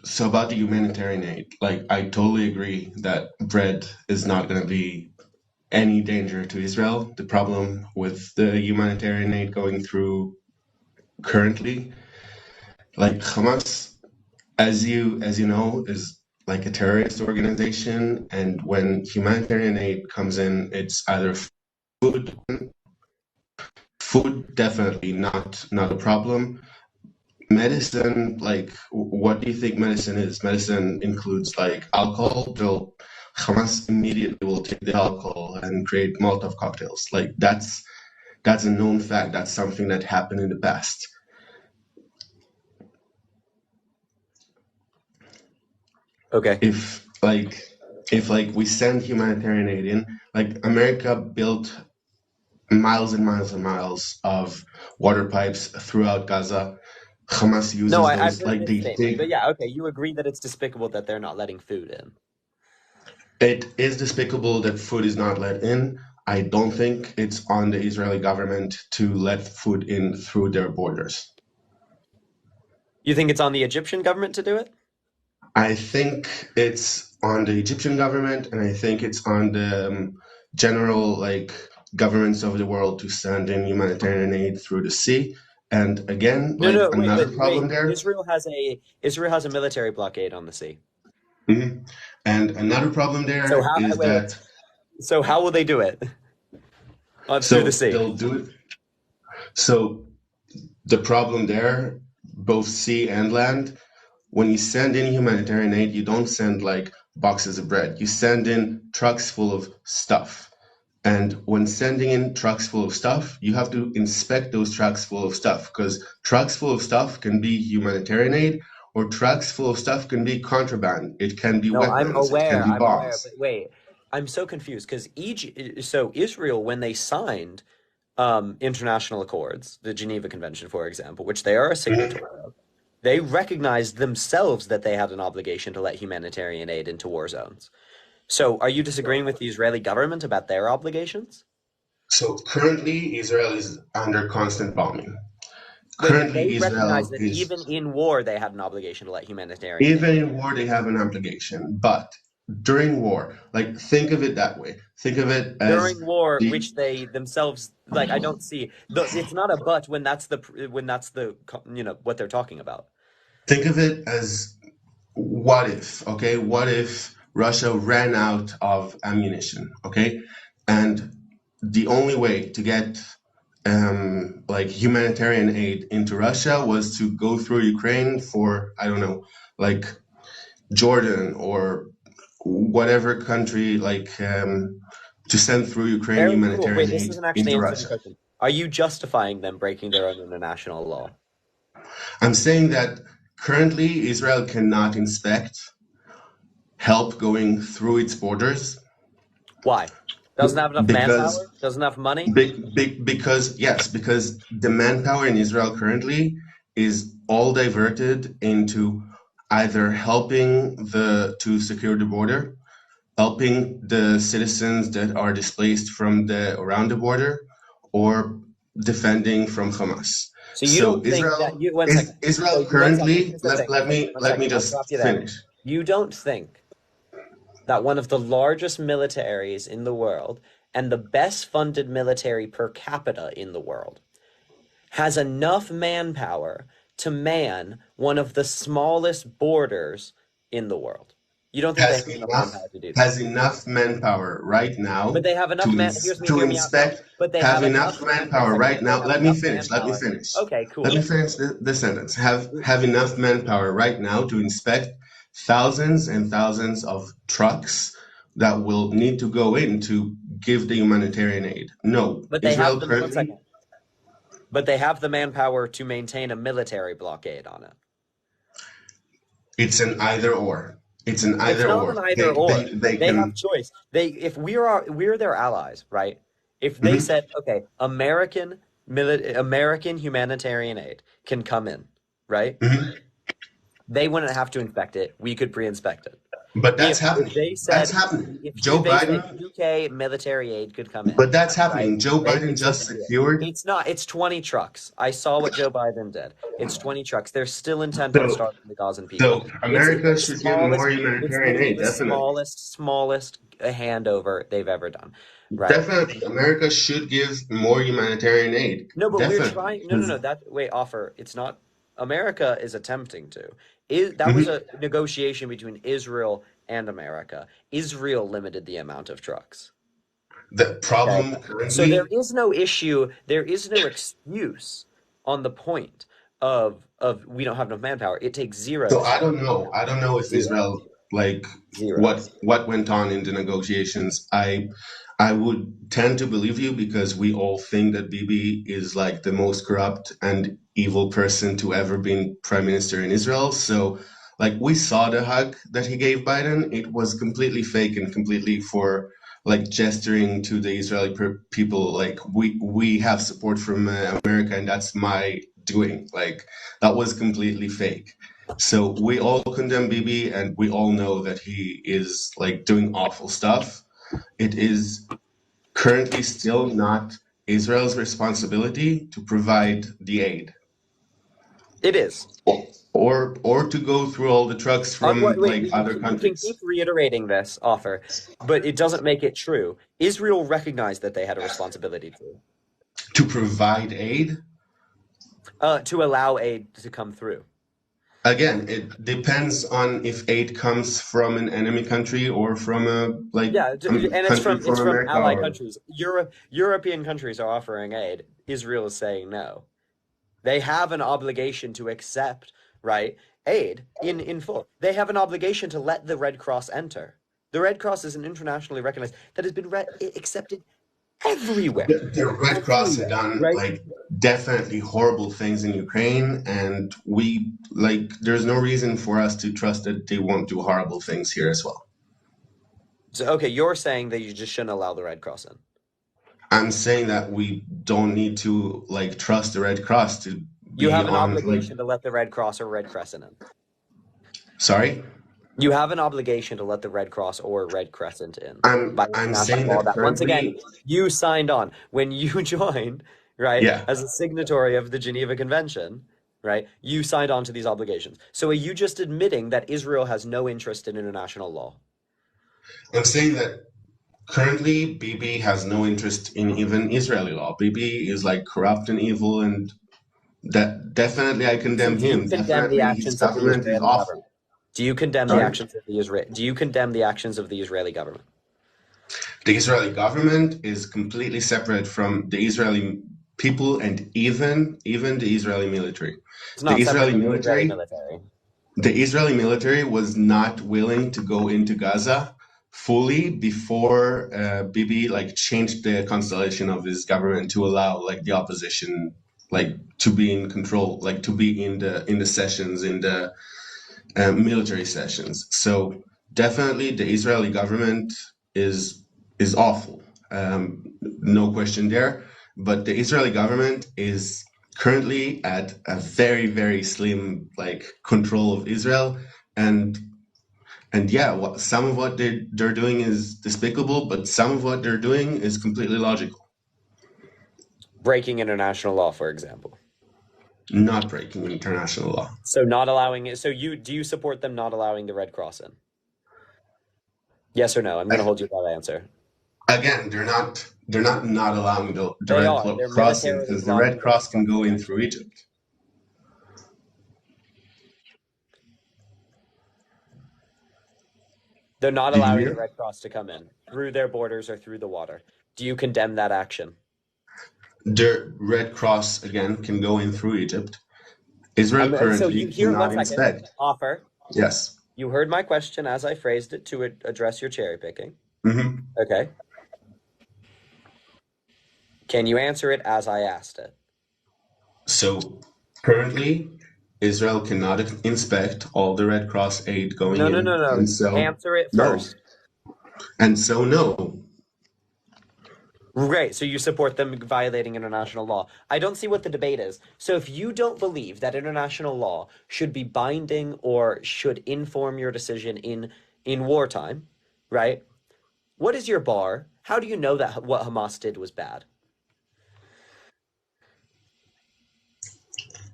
So about the humanitarian aid, like I totally agree that bread is not going to be any danger to Israel. The problem with the humanitarian aid going through currently, like Hamas, as you know, is like a terrorist organization, and when humanitarian aid comes in, it's either food, food definitely not a problem. Medicine, like, what do you think medicine is? Medicine includes like alcohol. Hamas immediately will take the alcohol and create Molotov cocktails. Like that's a known fact. That's something that happened in the past. Okay. If we send humanitarian aid in, like America built miles and miles and miles of water pipes throughout Gaza. Hamas No, uses I've those heard like this they statement, dig. but yeah, okay. You agree that it's despicable that they're not letting food in. It is despicable that food is not let in. I don't think it's on the Israeli government to let food in through their borders. You think it's on the Egyptian government to do it? I think it's on the Egyptian government, and I think it's on the general like governments of the world to send in humanitarian aid through the sea. And again, No, like no, wait, another but problem wait. there. Israel has a military blockade on the sea. Mhm. And another problem So there how is wait, that so how will they do it through the so sea? they'll do it. So the problem there, both sea and land, when you send in humanitarian aid, you don't send like boxes of bread. You send in trucks full of stuff. And when sending in trucks full of stuff, you have to inspect those trucks full of stuff because trucks full of stuff can be humanitarian aid or trucks full of stuff can be contraband. It can be No, I'm weapons. It can aware. be I'm aware. bombs. But wait, I'm so confused because so Israel, when they signed international accords, the Geneva Convention, for example, which they are a Mhm. signatory of, they recognized themselves that they had an obligation to let humanitarian aid into war zones. So, are you disagreeing with the Israeli government about their obligations? So currently, Israel is under constant bombing. Wait, but they Currently, recognized Israel that is, even in war, they had an obligation to let humanitarian aid. even in war, they have an obligation. But during war, like think of it that way. Think of it as During war, the which they themselves like, I don't see it's not a but when that's the what they're talking about. think of it as what if, okay? What if Russia ran out of ammunition, okay? And the only way to get like humanitarian aid into Russia was to go through Ukraine for, I don't know, like Jordan or whatever country, like to send through Ukraine Very cool. Wait, humanitarian this aid doesn't actually into answer the Russia. question. Are you justifying them breaking their own international law? I'm saying that currently Israel cannot inspect help going through its borders Why? Doesn't have enough because manpower? Doesn't have money? because yes, because the manpower in Israel currently is all diverted into either helping the to secure the border, helping the citizens that are displaced from the around the border, or defending from Hamas. So you So don't think that you one Is second. So Israel you one second. currently, Here's the thing. One let me second. I'll just stop you there. finish. You don't think that one of the largest militaries in the world and the best funded military per capita in the world has enough manpower to man one of the smallest borders in the world. You don't think they has have enough enough manpower to do that. has enough manpower right But now they have enough here's me, to hear me out now. inspect, But they have have enough enough one manpower second. right But they now. have Let me enough finish. Let me manpower. finish. Okay, Let me cool. finish the sentence. Have enough manpower right now to inspect thousands and thousands of trucks that will need to go in to give the humanitarian aid. No, But they have Israel the one currently, second. But they have the manpower to maintain a military blockade on it. it's an either or. It's an It's either not an or. either or. They They have can. choice. They if we're their allies, right? If they Mhm, said, okay, American humanitarian aid can come in, right? mhm. They wouldn't have to inspect it. We could pre-inspect it. But that's If happening. they That's said happening. if Joe they said Biden, UK military aid could come in, but that's right? happening. Joe They Biden could send just it here. secured. It's not, it's 20 trucks. I saw what Joe Biden did. It's 20 trucks. They're still intent on So, starving the Gazan people. so It's America the should give more smallest, it's humanitarian literally aid. the Definitely, smallest handover they've ever done, right? definitely, America should give more humanitarian aid. No, but we're Definitely. trying. No. That wait, offer. It's not. America is attempting to. That was Mhm. a negotiation between Israel and America. Israel limited the amount of trucks. The Okay. problem So there currently. is no issue. There is no excuse on the point of we don't have enough manpower. It takes zero So to I stop don't know. I don't know if zero, Israel like zero. what went on in the negotiations. I would tend to believe you because we all think that Bibi is like the most corrupt and evil person to ever been prime minister in Israel. So like we saw the hug that he gave Biden. It was completely fake and completely for like gesturing to the Israeli people like we have support from America and that's my doing. Like that was completely fake. So we all condemn Bibi and we all know that he is like doing awful stuff. It is currently still not Israel's responsibility to provide the aid. It is. Or to go through all the trucks from Wait, like other you can keep countries reiterating this offer, but it doesn't make it true. Israel recognized that they had a responsibility to provide aid. to allow aid to come through. Again, it depends on if aid comes from an enemy country or from a Yeah, and country it's from from America allied or countries. European countries are offering aid. Israel is saying no. They have an obligation to accept, right, aid in full. They have an obligation to let the Red Cross enter. The Red Cross is an internationally recognized that has been accepted everywhere, the Red Cross have everywhere, done right? like definitely horrible things in Ukraine, and we like there's no reason for us to trust that they won't do horrible things here as well. So, okay, you're saying that you just shouldn't allow the Red Cross in. I'm saying that we don't need to like trust the Red Cross to You be have an on like obligation to let the Red Cross or Red Crescent in. sorry. You have an obligation to let the Red Cross or Red Crescent in by I'm international saying law that that, once again, currently, you signed on. When you joined, right, yeah. as a signatory of the Geneva Convention, right, you signed on to these obligations. So are you just admitting that Israel has no interest in international law? I'm saying that currently Bibi has no interest in even Israeli law. Bibi is like corrupt and evil, and that definitely I So condemn do you him. condemn the Definitely his actions of the government is Israeli awful. government? Do you condemn the Sorry? actions of the Israel? Do you condemn the actions of the Israeli government? The Israeli government is completely separate from the Israeli people and even the Israeli military. It's The not separate Israeli from the Israeli military military. the Israeli military was not willing to go into Gaza fully before Bibi like changed the constellation of his government to allow like the opposition like to be in control, like to be in the sessions in the military sessions. So definitely the Israeli government is awful, no question there. But the Israeli government is currently at a very slim like control of Israel, and yeah, some of what they're doing is despicable, but some of what they're doing is completely logical. Breaking international law, for example. Not breaking international law. So not allowing it. So do you support them not allowing the Red Cross in? Yes or no? I'm going to hold you to that answer. Again, they're not allowing the They Red are. They're Cross in militarily because the blocking Red the Red Cross can Cross go from in entering. through Egypt. They're not Did you allowing the hear? Red Cross to come in through their borders or through the water. Do you condemn that action? The Red Cross again can go in through Egypt. Israel So you currently hear, one cannot second, inspect. offer. Yes. You heard my question as I phrased it to address your cherry picking. Hmm. Okay. Can you answer it as I asked it? So currently, Israel cannot inspect all the Red Cross aid going No, no, no, in, no. and so Answer it no, first. no. Great. So you support them violating international law. I don't see what the debate is. So if you don't believe that international law should be binding or should inform your decision in wartime, right? What is your bar? How do you know that what Hamas did was bad?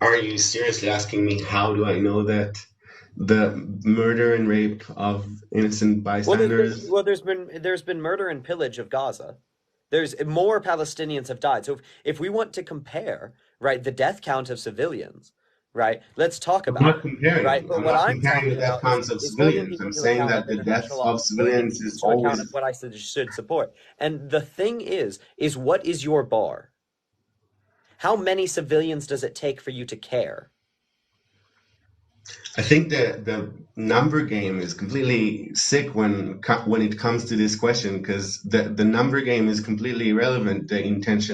Are you seriously asking me how do I know that the murder and rape of innocent bystanders? There's been murder and pillage of Gaza. There's more Palestinians have died. So if we want to compare, right, the death count of civilians, right, let's talk I'm about not it, comparing right? them. But I'm what not I'm comparing the talking death about counts of is holding civilians. I'm people to saying account of that the death international law, of holding civilians people is to account of always. what I should support. And the thing is what is your bar? How many civilians does it take for you to care? I think the number game is completely sick when it comes to this question because the number game is completely irrelevant. The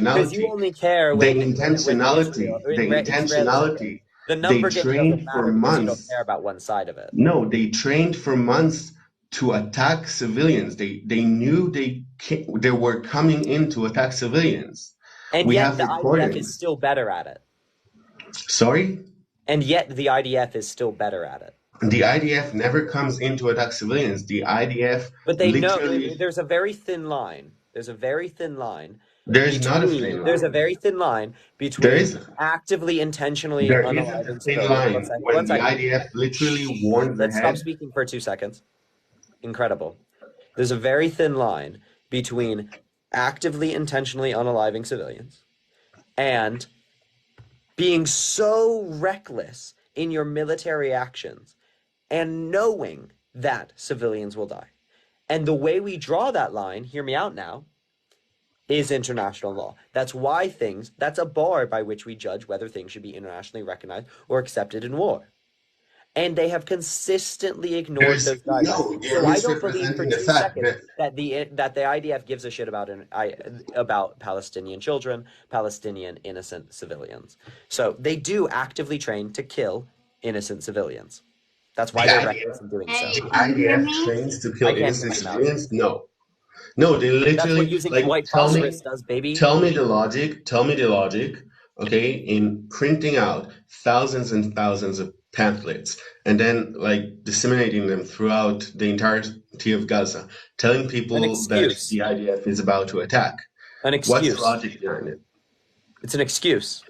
Because you intentionality, only care the when Israel, intentionality, the Israelis care. intentionality. The They number game doesn't trained for matter because you don't months. care about one side of it. No, they trained for months to attack civilians. They knew they were coming in to attack civilians. And We yet have the IDF is recordings. still better at it. Sorry? And yet the IDF is still better at it. The IDF never comes in to attack civilians. The IDF But they know literally. there's a very thin line. There's a very thin line There is not a between, thin there's a line. very thin line There between is actively, intentionally there isn't a unaliving thin civilians. One line second, when one the second. IDF literally Shh. warns Let's stop ahead. speaking for 2 seconds. Incredible. There's a very thin line between actively, intentionally unaliving civilians and being so reckless in your military actions and knowing that civilians will die. And the way we draw that line, hear me out now, is international law. That's why that's a bar by which we judge whether things should be internationally recognized or accepted in war. And they have consistently ignored There's those guidelines. no, you're So I don't believe for misrepresenting the two fact seconds that that the IDF gives a shit about Palestinian children, Palestinian innocent civilians. So they do actively train to kill innocent civilians. That's why the they're IDF, reckless in doing so. the Hey, can you hear IDF me? trains to I kill can't hear innocent you, Mouse. civilians. No, no, they That's what literally using like white phosphorus does, baby. tell me the logic, okay, in printing out thousands and thousands of pamphlets and then like disseminating them throughout the entirety of Gaza, telling An people that excuse. the IDF is about to attack. An What's the excuse. logic behind it? It's an excuse.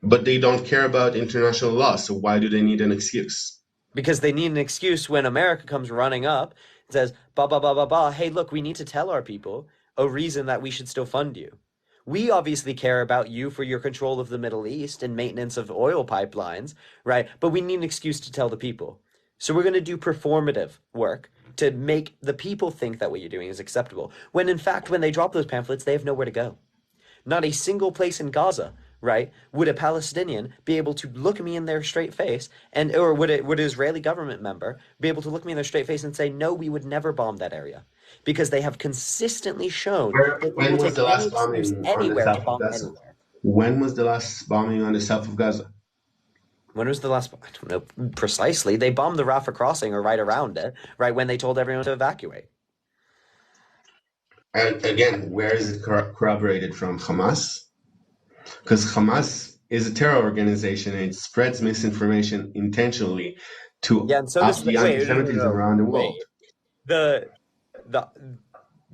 But they don't care about international law, so why do they need an excuse? Because they need an excuse when America comes running up and says, ba ba ba ba ba, hey, look, we need to tell our people a reason that we should still fund you. We obviously care about you for your control of the Middle East and maintenance of oil pipelines, right? But we need an excuse to tell the people. So we're going to do performative work to make the people think that what you're doing is acceptable. When in fact, when they drop those pamphlets, they have nowhere to go. Not a single place in Gaza, right, would a Palestinian be able to look me in their straight face, and or would an Israeli government member be able to look me in their straight face and say, no, we would never bomb that area, because they have consistently shown that they When will was take the any last excuse bombing on the anywhere to south of bomb Gaza? anywhere. When was the last bombing on the south of Gaza? When was the last? I don't know precisely. They bombed the Rafah crossing or right around it, right when they told everyone to evacuate. And again, where is it corroborated from? Hamas? Because Hamas is a terror organization and it spreads misinformation intentionally to Yeah, and so does up the the wait, no, no, no, anti-Semitism no, around the wait. world. The the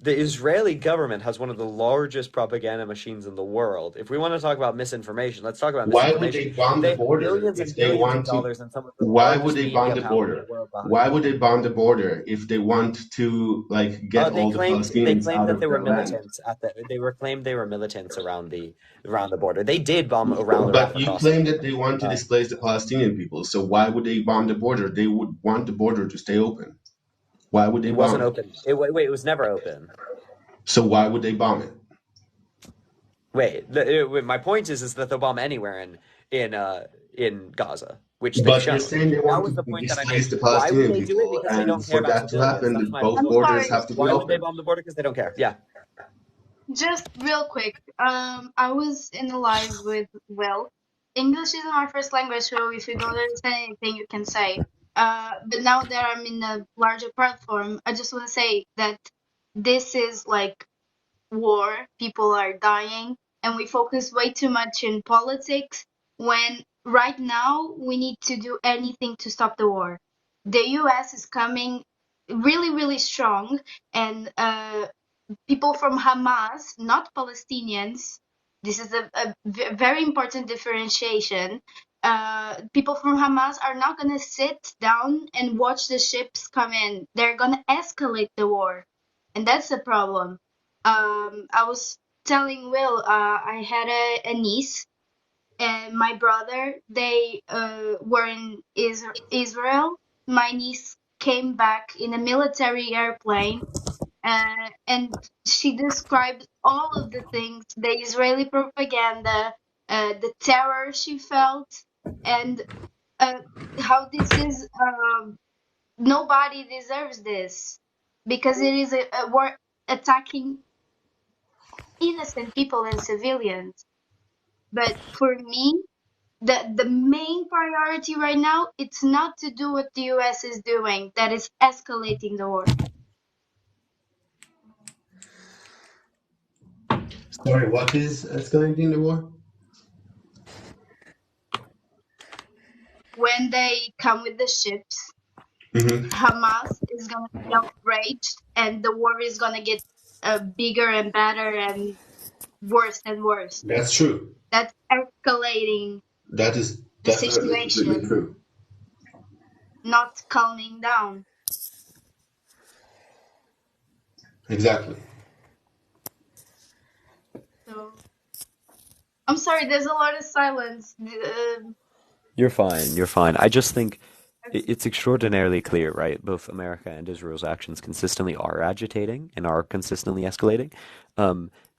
the Israeli government has one of the largest propaganda machines in the world. If we want to talk about misinformation, let's talk about Why would misinformation. they bomb the They have border billions if and they billions of want to? dollars and some of the Why would largest they bomb media the power in the border? world behind Why them. would they bomb the border if they want to like get They all the claimed Palestinians out that of there were their land? militants at the they were claimed they were militants around the border. They did bomb around the But Rafah you crossing. claim that they want to Uh, displace the Palestinian people. So why would they bomb the border? They would want the border to stay open. Why would they it bomb wasn't it? open. It was never open. So why would they bomb it? My point is that they'll bomb anywhere in Gaza, which they've But you're shown. saying they That want was to the point that I made. displace the Why would Palestinian they do it? people, Because they and don't care for about that to civilians. That's happen, my both I'm point. borders sorry. have to be Why would they open. bomb the border? Because they don't care. Yeah. Just real quick. I was in a live with Will. English isn't my first language, so if you don't understand anything, you can say. But now that I'm in a larger platform, I just want to say that this is like war, people are dying, and we focus way too much in politics when right now we need to do anything to stop the war. The US is coming really, really strong, and people from Hamas, not Palestinians, this is a very important differentiation. People from Hamas are not going to sit down and watch the ships come in. They're going to escalate the war. And that's the problem. I was telling Will, I had a niece and my brother, they were in Israel. My niece came back in a military airplane, and she described all of the things, the Israeli propaganda, the terror she felt, and uh, how this is, nobody deserves this because it is a war attacking innocent people and civilians. But for me, the main priority right now, it's not to do what the US is doing, that is escalating the war. Sorry, what is escalating the war? When they come with the ships, Mm-hmm. Hamas is gonna be outraged and the war is gonna get bigger and better and worse and worse. That's true. That's escalating That is the definitely completely situation, true. not calming down. Exactly. So I'm sorry, there's a lot of silence. You're fine. You're fine. I just think it's extraordinarily clear, right? Both America and Israel's actions consistently are agitating and are consistently escalating.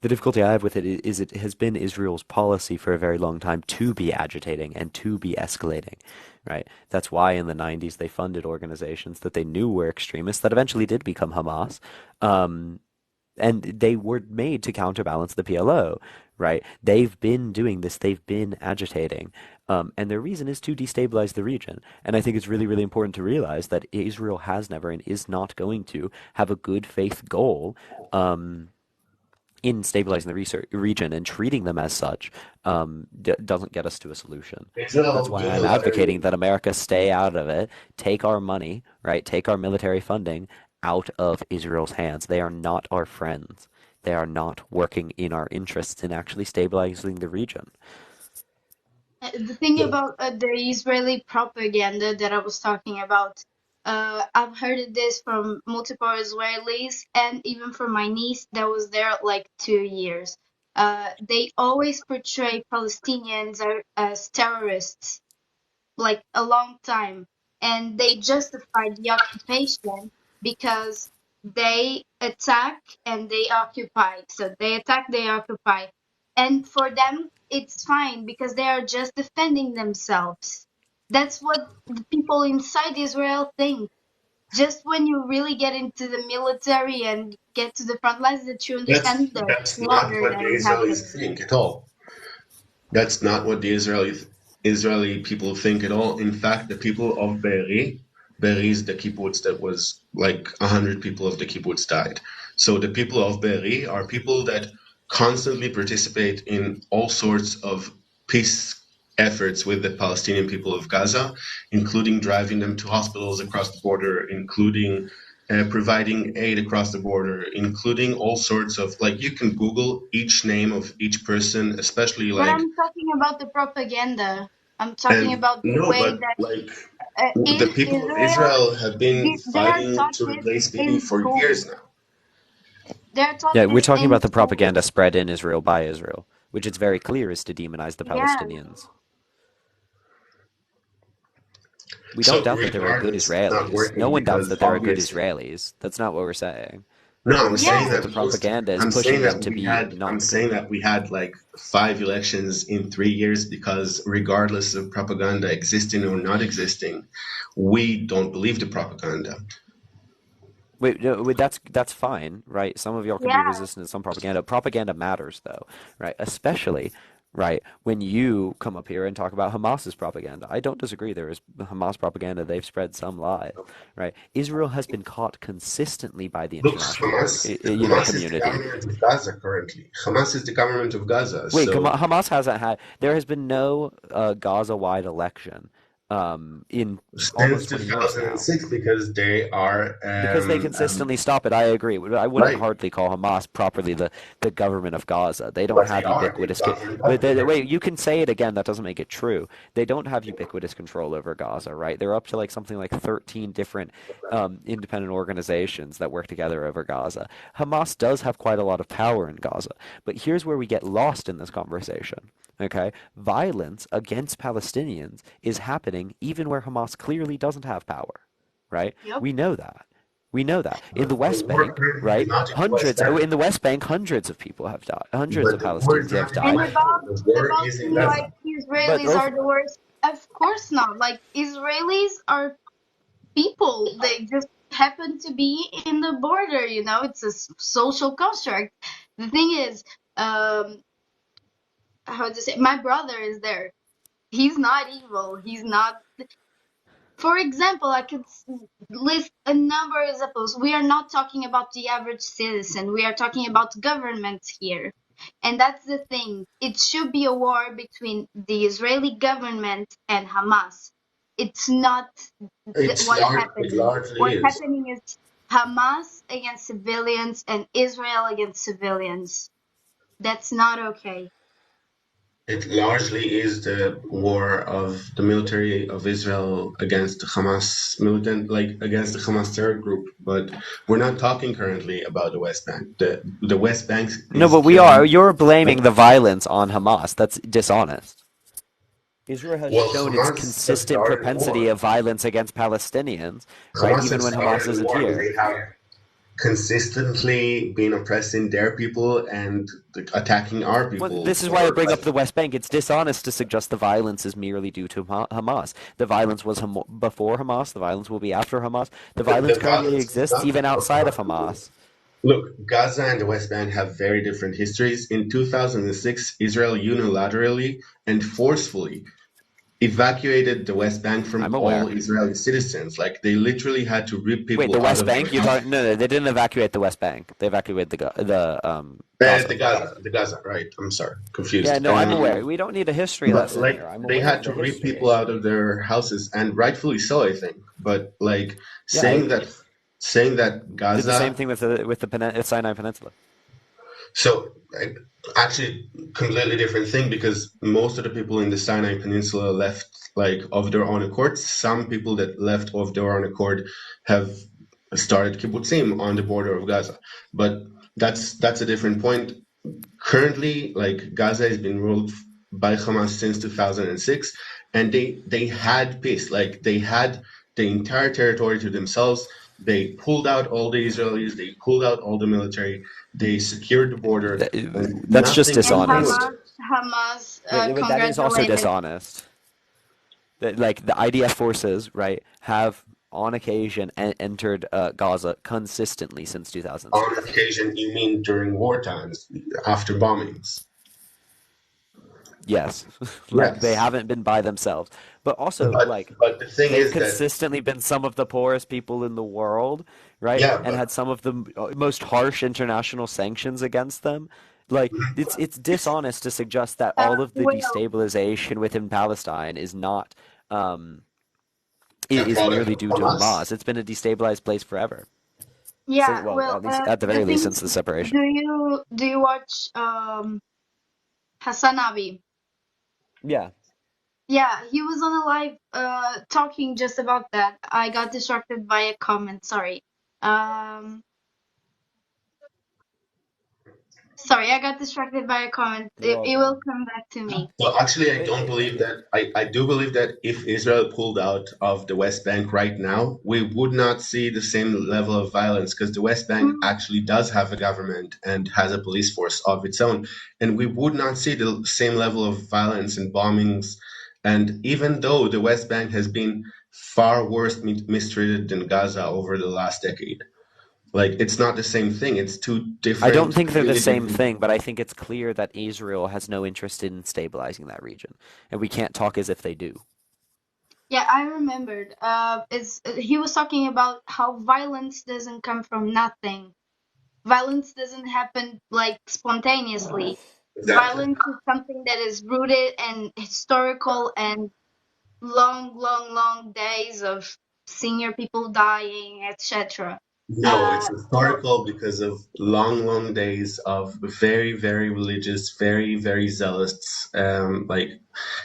The difficulty I have with it is it has been Israel's policy for a very long time to be agitating and to be escalating, right? That's why in the 90s they funded organizations that they knew were extremists that eventually did become Hamas. Um, and they were made to counterbalance the PLO, right? They've been doing this, they've been agitating, and their reason is to destabilize the region. And I think it's really, really important to realize that Israel has never and is not going to have a good faith goal in stabilizing the region, and treating them as such doesn't get us to a solution. That's Israel why I'm advocating unilaterally. that America stay out of it, take our money, right? Take our military funding out of Israel's hands. They are not our friends. They are not working in our interests in actually stabilizing the region. The thing about the Israeli propaganda that I was talking about, I've heard this from multiple Israelis and even from my niece that was there like 2 years. They always portray Palestinians as terrorists like a long time, and they justified the occupation because they attack and they occupy. So they attack, they occupy, and for them it's fine because they are just defending themselves. That's what the people inside Israel think. Just when you really get into the military and get to the front lines that you understand the That's not slaughter what that the is Israelis happening. think at all. That's not what the Israeli people think at all. In fact, the people of Be'eri is the kibbutz that was like 100 people of the kibbutz died. So the people of Be'eri are people that constantly participate in all sorts of peace efforts with the Palestinian people of Gaza, including driving them to hospitals across the border, including providing aid across the border, including all sorts of, like, you can Google each name of each person, especially But like, I'm talking about the propaganda. I'm talking and about the no, way but that like the in people of Israel, Israel have been they are fighting taught to this replace Bibi in for school. years now. They are taught Yeah, we're this talking in about the school. propaganda spread in Israel by Israel, which it's very clear is to demonize the Yeah, Palestinians. We don't So doubt that there are good regardless, it's not Israelis. No working one doubts because that there are good obviously, Israelis. That's not what we're saying. no, What we're saying is that the propaganda is I'm saying pushing them that to we be had, I'm not saying good. that we had like 5 elections in 3 years because regardless of propaganda existing or not existing, we don't believe the propaganda. Wait, no, wait, that's fine, right? Some of y'all can be yeah. resistant to some propaganda. Propaganda matters, though, right? Especially, right, when you come up here and talk about Hamas's propaganda. I don't disagree. There is Hamas propaganda. They've spread some lies, right? Israel has been caught consistently by the Look, international Hamas is the community. government of Gaza currently. Hamas is the government of Gaza. Wait, So Hamas hasn't had. There has been no Gaza-wide election in since almost 20 years now. 2006, because they are Because they consistently stop it, I agree. I wouldn't right, hardly call Hamas properly the government of Gaza. They don't but they have are a ubiquitous. sovereign country. Wait, you can say it again. That doesn't make it true. They don't have ubiquitous control over Gaza, right? They're up to like something like 13 different independent organizations that work together over Gaza. Hamas does have quite a lot of power in Gaza, but here's where we get lost in this conversation. Okay, violence against Palestinians is happening even where Hamas clearly doesn't have power, right? Yep. We know that. We know that. In But the the West war Bank, currently is right? not in the West In Bank. the West Bank, hundreds of people have died. Hundreds But of the war is Palestinians have not in the died. And West Bank. The war about is in saying like Gaza. But Israelis those, are the worst. Of course not. Like Israelis are people. They just happen to be in the border. It's a social construct. The thing is, how to say? My brother is there. He's not evil. He's not. For example, I could list a number of examples. We are not talking about the average citizen. We are talking about governments here. And that's the thing. It should be a war between the Israeli government and Hamas. It's not It what's it happening. largely What's is. happening is Hamas against civilians and Israel against civilians. That's not okay. It largely is the war of the military of Israel against the Hamas militant, like against the Hamas terror group. But we're not talking currently about the West Bank. The West Bank No, is but we are. killing. You're blaming the violence on Hamas. That's dishonest. Israel has Well, shown its Hamas has consistent started propensity war. of violence against Palestinians, right? Hamas Even has when Hamas started isn't war, and here. they have consistently been oppressing their people and attacking our Well, people this is why I for bring up like the West Bank. It's dishonest to suggest the violence is merely due to Hamas. The violence was before Hamas. The violence will be after Hamas. The violence the currently violence is exists not even before outside of Hamas. Hamas. Look, Gaza and the West Bank have very different histories. In 2006, Israel unilaterally and forcefully evacuated the West Bank from I'm all aware. Israeli citizens. Like they literally had to rip Wait, people the out West of their Bank? You house. talking? No, no, they didn't evacuate the West Bank. They evacuated the Gaza. The Gaza, right? I'm sorry, Yeah, confused. no, I'm aware. We don't need a history But lesson like here. I'm they aware had of to the rip people history. out of their houses, and rightfully so, I think. But like Yeah, I saying agree. that Did the same Gaza. thing with the Sinai Peninsula. So actually, completely different thing because most of the people in the Sinai Peninsula left like of their own accord. Some people that left of their own accord have started kibbutzim on the border of Gaza, but that's a different point. Currently, like Gaza has been ruled by Hamas since 2006, and they had peace. Like they had the entire territory to themselves. They pulled out all the Israelis. They pulled out all the military. They secured the border, and That's just nothing And dishonest. improved. Hamas But that is also congratulated. dishonest. That like the IDF forces, right, have on occasion entered Gaza consistently since On 2006. occasion, you mean during war times, after bombings? Yes, like they Yes, haven't been by themselves, but also but like but the thing they've is that consistently been some of the poorest people in the world, right? yeah, And but had some of the most harsh international sanctions against them. Like it's dishonest to suggest that all of the Will, destabilization within Palestine is not um a is product merely of due to Hamas. Hamas. It's been a destabilized place forever. Since, yeah, well, well, at the the very least, thing since the is, separation. do you watch Hassan Abi? Yeah. Yeah, he was on a live talking just about that. I got distracted by a comment, sorry. Um Sorry, I got distracted by a comment. You're It, all it good. will come back to me. So actually, I It, don't it, believe that. I do believe that if Israel pulled out of the West Bank right now, we would not see the same level of violence because the West Bank Mm, actually does have a government and has a police force of its own. And we would not see the same level of violence and bombings. And even though the West Bank has been far worse mistreated than Gaza over the last decade, like it's not the same thing. It's two I don't different, think they're the completely same different. thing, but I think it's clear that Israel has no interest in stabilizing that region, and we can't talk as if they do. yeah, I remembered. It's he was talking about how violence doesn't come from nothing. Violence doesn't happen like spontaneously. Exactly. Violence is something that is rooted and historical and long, long, long days of senior people dying, etc. No, Uh, it's so historical because of long, long days of very, very religious, very, very zealous, like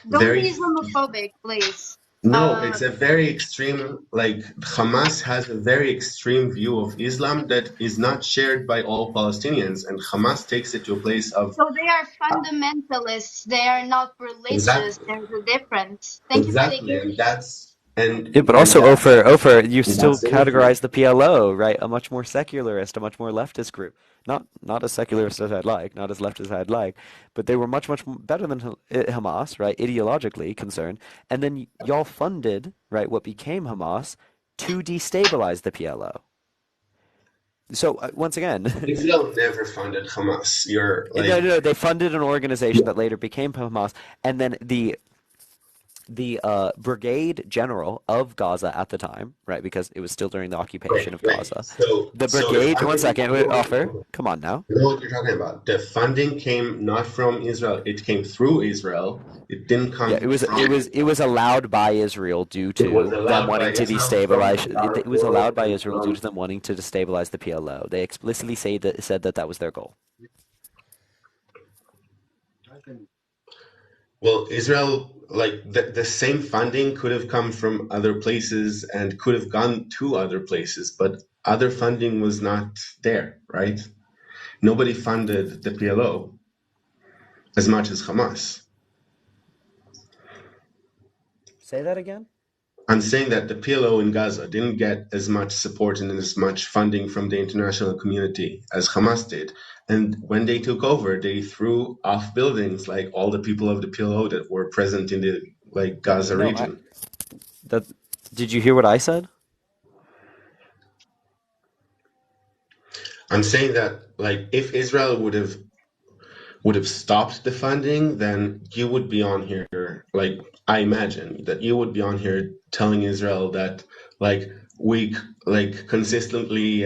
don't very. be Islamophobic, please. No, Uh, it's a very extreme. Like Hamas has a very extreme view of Islam that is not shared by all Palestinians, and Hamas takes it to a place of so they are fundamentalists. They are not religious. exactly, There's a difference. Thank you for the exactly, and English. that's and Yeah, but and also that Ofer, you still that's the issue. categorize the PLO, right? A much more secularist, a much more leftist group. Not as secularist as I'd like, not as left as I'd like, but they were much better than Hamas, right? Ideologically concerned. And then y'all funded, right, what became Hamas to destabilize the PLO. So once again, Israel never funded Hamas. You're no, like no, no, they funded an organization that later became Hamas, and then the brigade general of Gaza at the time, right? Because it was still during the occupation Wait, of wait. Gaza. The So the brigade, one funding, second, wait, offer. Come on now. I know what you're talking about. The funding came not from Israel; it came through Israel. It didn't Yeah, come it was from it was it Israel. was allowed by Israel due It was to them allowed by wanting to Israel from destabilize. the It Arab was allowed world by and Israel due to from. them wanting to destabilize the PLO. They explicitly said that was their goal. Well, Israel, like the same funding could have come from other places and could have gone to other places, but other funding was not there, right? Nobody funded the PLO as much as Hamas. Say that again? I'm saying that the PLO in Gaza didn't get as much support and as much funding from the international community as Hamas did. And when they took over, they threw off buildings like all the people of the PLO that were present in the like Gaza No, I region. that did you hear what I said? I'm saying that like if Israel would have stopped the funding, then you would be on here, like, I imagine that you would be on here telling Israel that, like, we, like, consistently,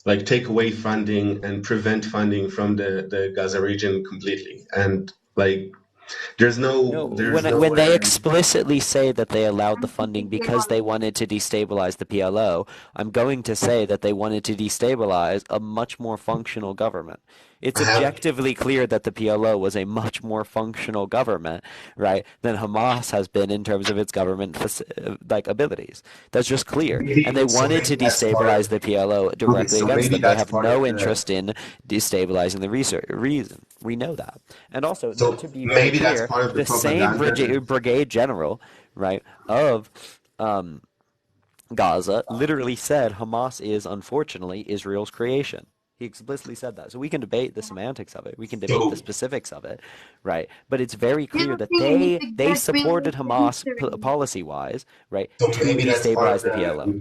like, take away funding and prevent funding from the Gaza region completely. And, like, No, there's no, when they explicitly say that they allowed the I'm funding completely because they wanted to destabilize the PLO, I'm going to say that they wanted to destabilize a much more functional government. It's I have, objectively clear that the PLO was a much more functional government, right, than Hamas has been in terms of its government like abilities. That's just clear. And they so wanted to maybe that's part of, destabilize the PLO okay, directly so against maybe them. They that's have part of no the, interest in destabilizing the reason. We know that. And also, so to be very maybe that's clear, part of the the same propaganda that, brigade general, right, of um, Gaza literally said Hamas is, unfortunately, Israel's creation. He explicitly said that. So we can debate the semantics of it. We can debate the so specifics of it, right? But it's very You clear don't that think you need to they get really supported into Hamas history? policy-wise, right, So to maybe that's part destabilize of the PLO.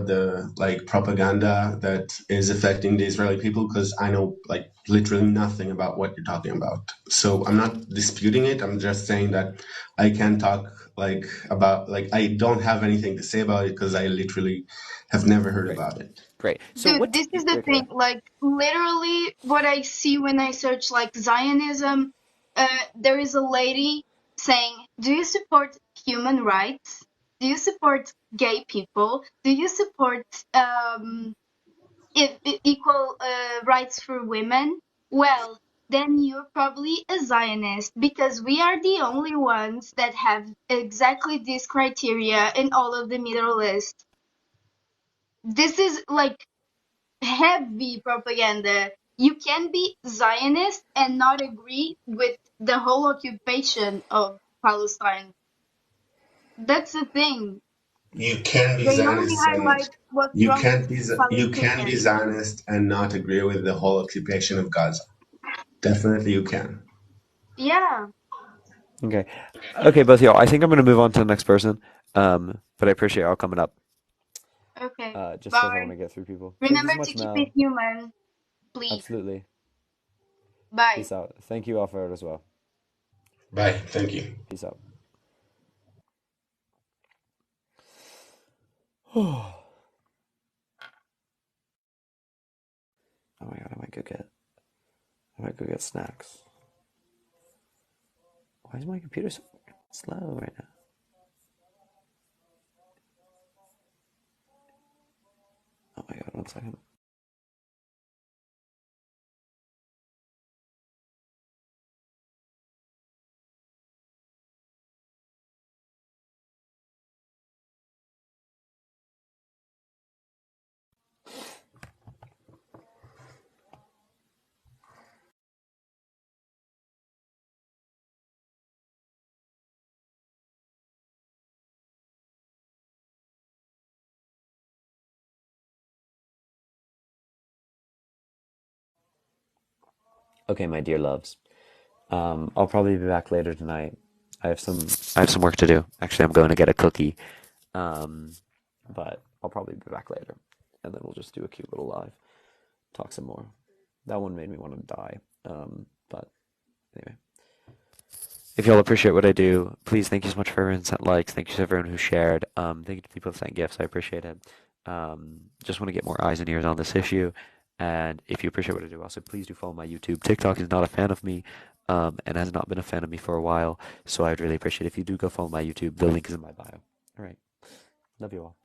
the like propaganda that is affecting the Israeli people because I know like literally nothing about what you're talking about. So I'm not disputing it. I'm just saying that I can talk like about like I don't have anything to say about it because I literally have never heard Great, about it. great. So Dude, what? this is the Okay. thing. Like, literally, what I see when I search, like, Zionism, there is a lady saying, do you support human rights? Do you support gay people? Do you support equal rights for women? Well, then you're probably a Zionist because we are the only ones that have exactly this criteria in all of the Middle East. This is like heavy propaganda. You can be Zionist and not agree with the whole occupation of Palestine. That's the thing. You can be They only Zionist and highlight what's wrong with you can be Palestinians. Zionist and not agree with the whole occupation of Gaza. Definitely you can. Yeah, Okay. Okay, both of y'all. I think I'm going to move on to the next person. But I appreciate y'all coming up. okay. Just because I want Bye. to get through people. Thank you Remember so to much, keep it Mel. human, please. Absolutely. Bye. Peace out. Thank you all for it as well. Bye. Thank you. Peace out. Oh my god, I might go get snacks. Why is my computer so slow right now? Oh my god, 1 second. Okay, my dear loves. I'll probably be back later tonight. I have some work to do. Actually, I'm going to get a cookie. Um, but I'll probably be back later, and then we'll just do a cute little live, talk some more. That one made me want to die. But anyway, If y'all appreciate what I do, please thank you so much for everyone who sent likes. Thank you to everyone who shared. Thank you to people who sent gifts. I appreciate it. Just want to get more eyes and ears on this issue. And if you appreciate what I do, also please do follow my YouTube. TikTok is not a fan of me, and has not been a fan of me for a while. So I'd really appreciate it if you do go follow my YouTube. The link is in my bio. All right. Love you all.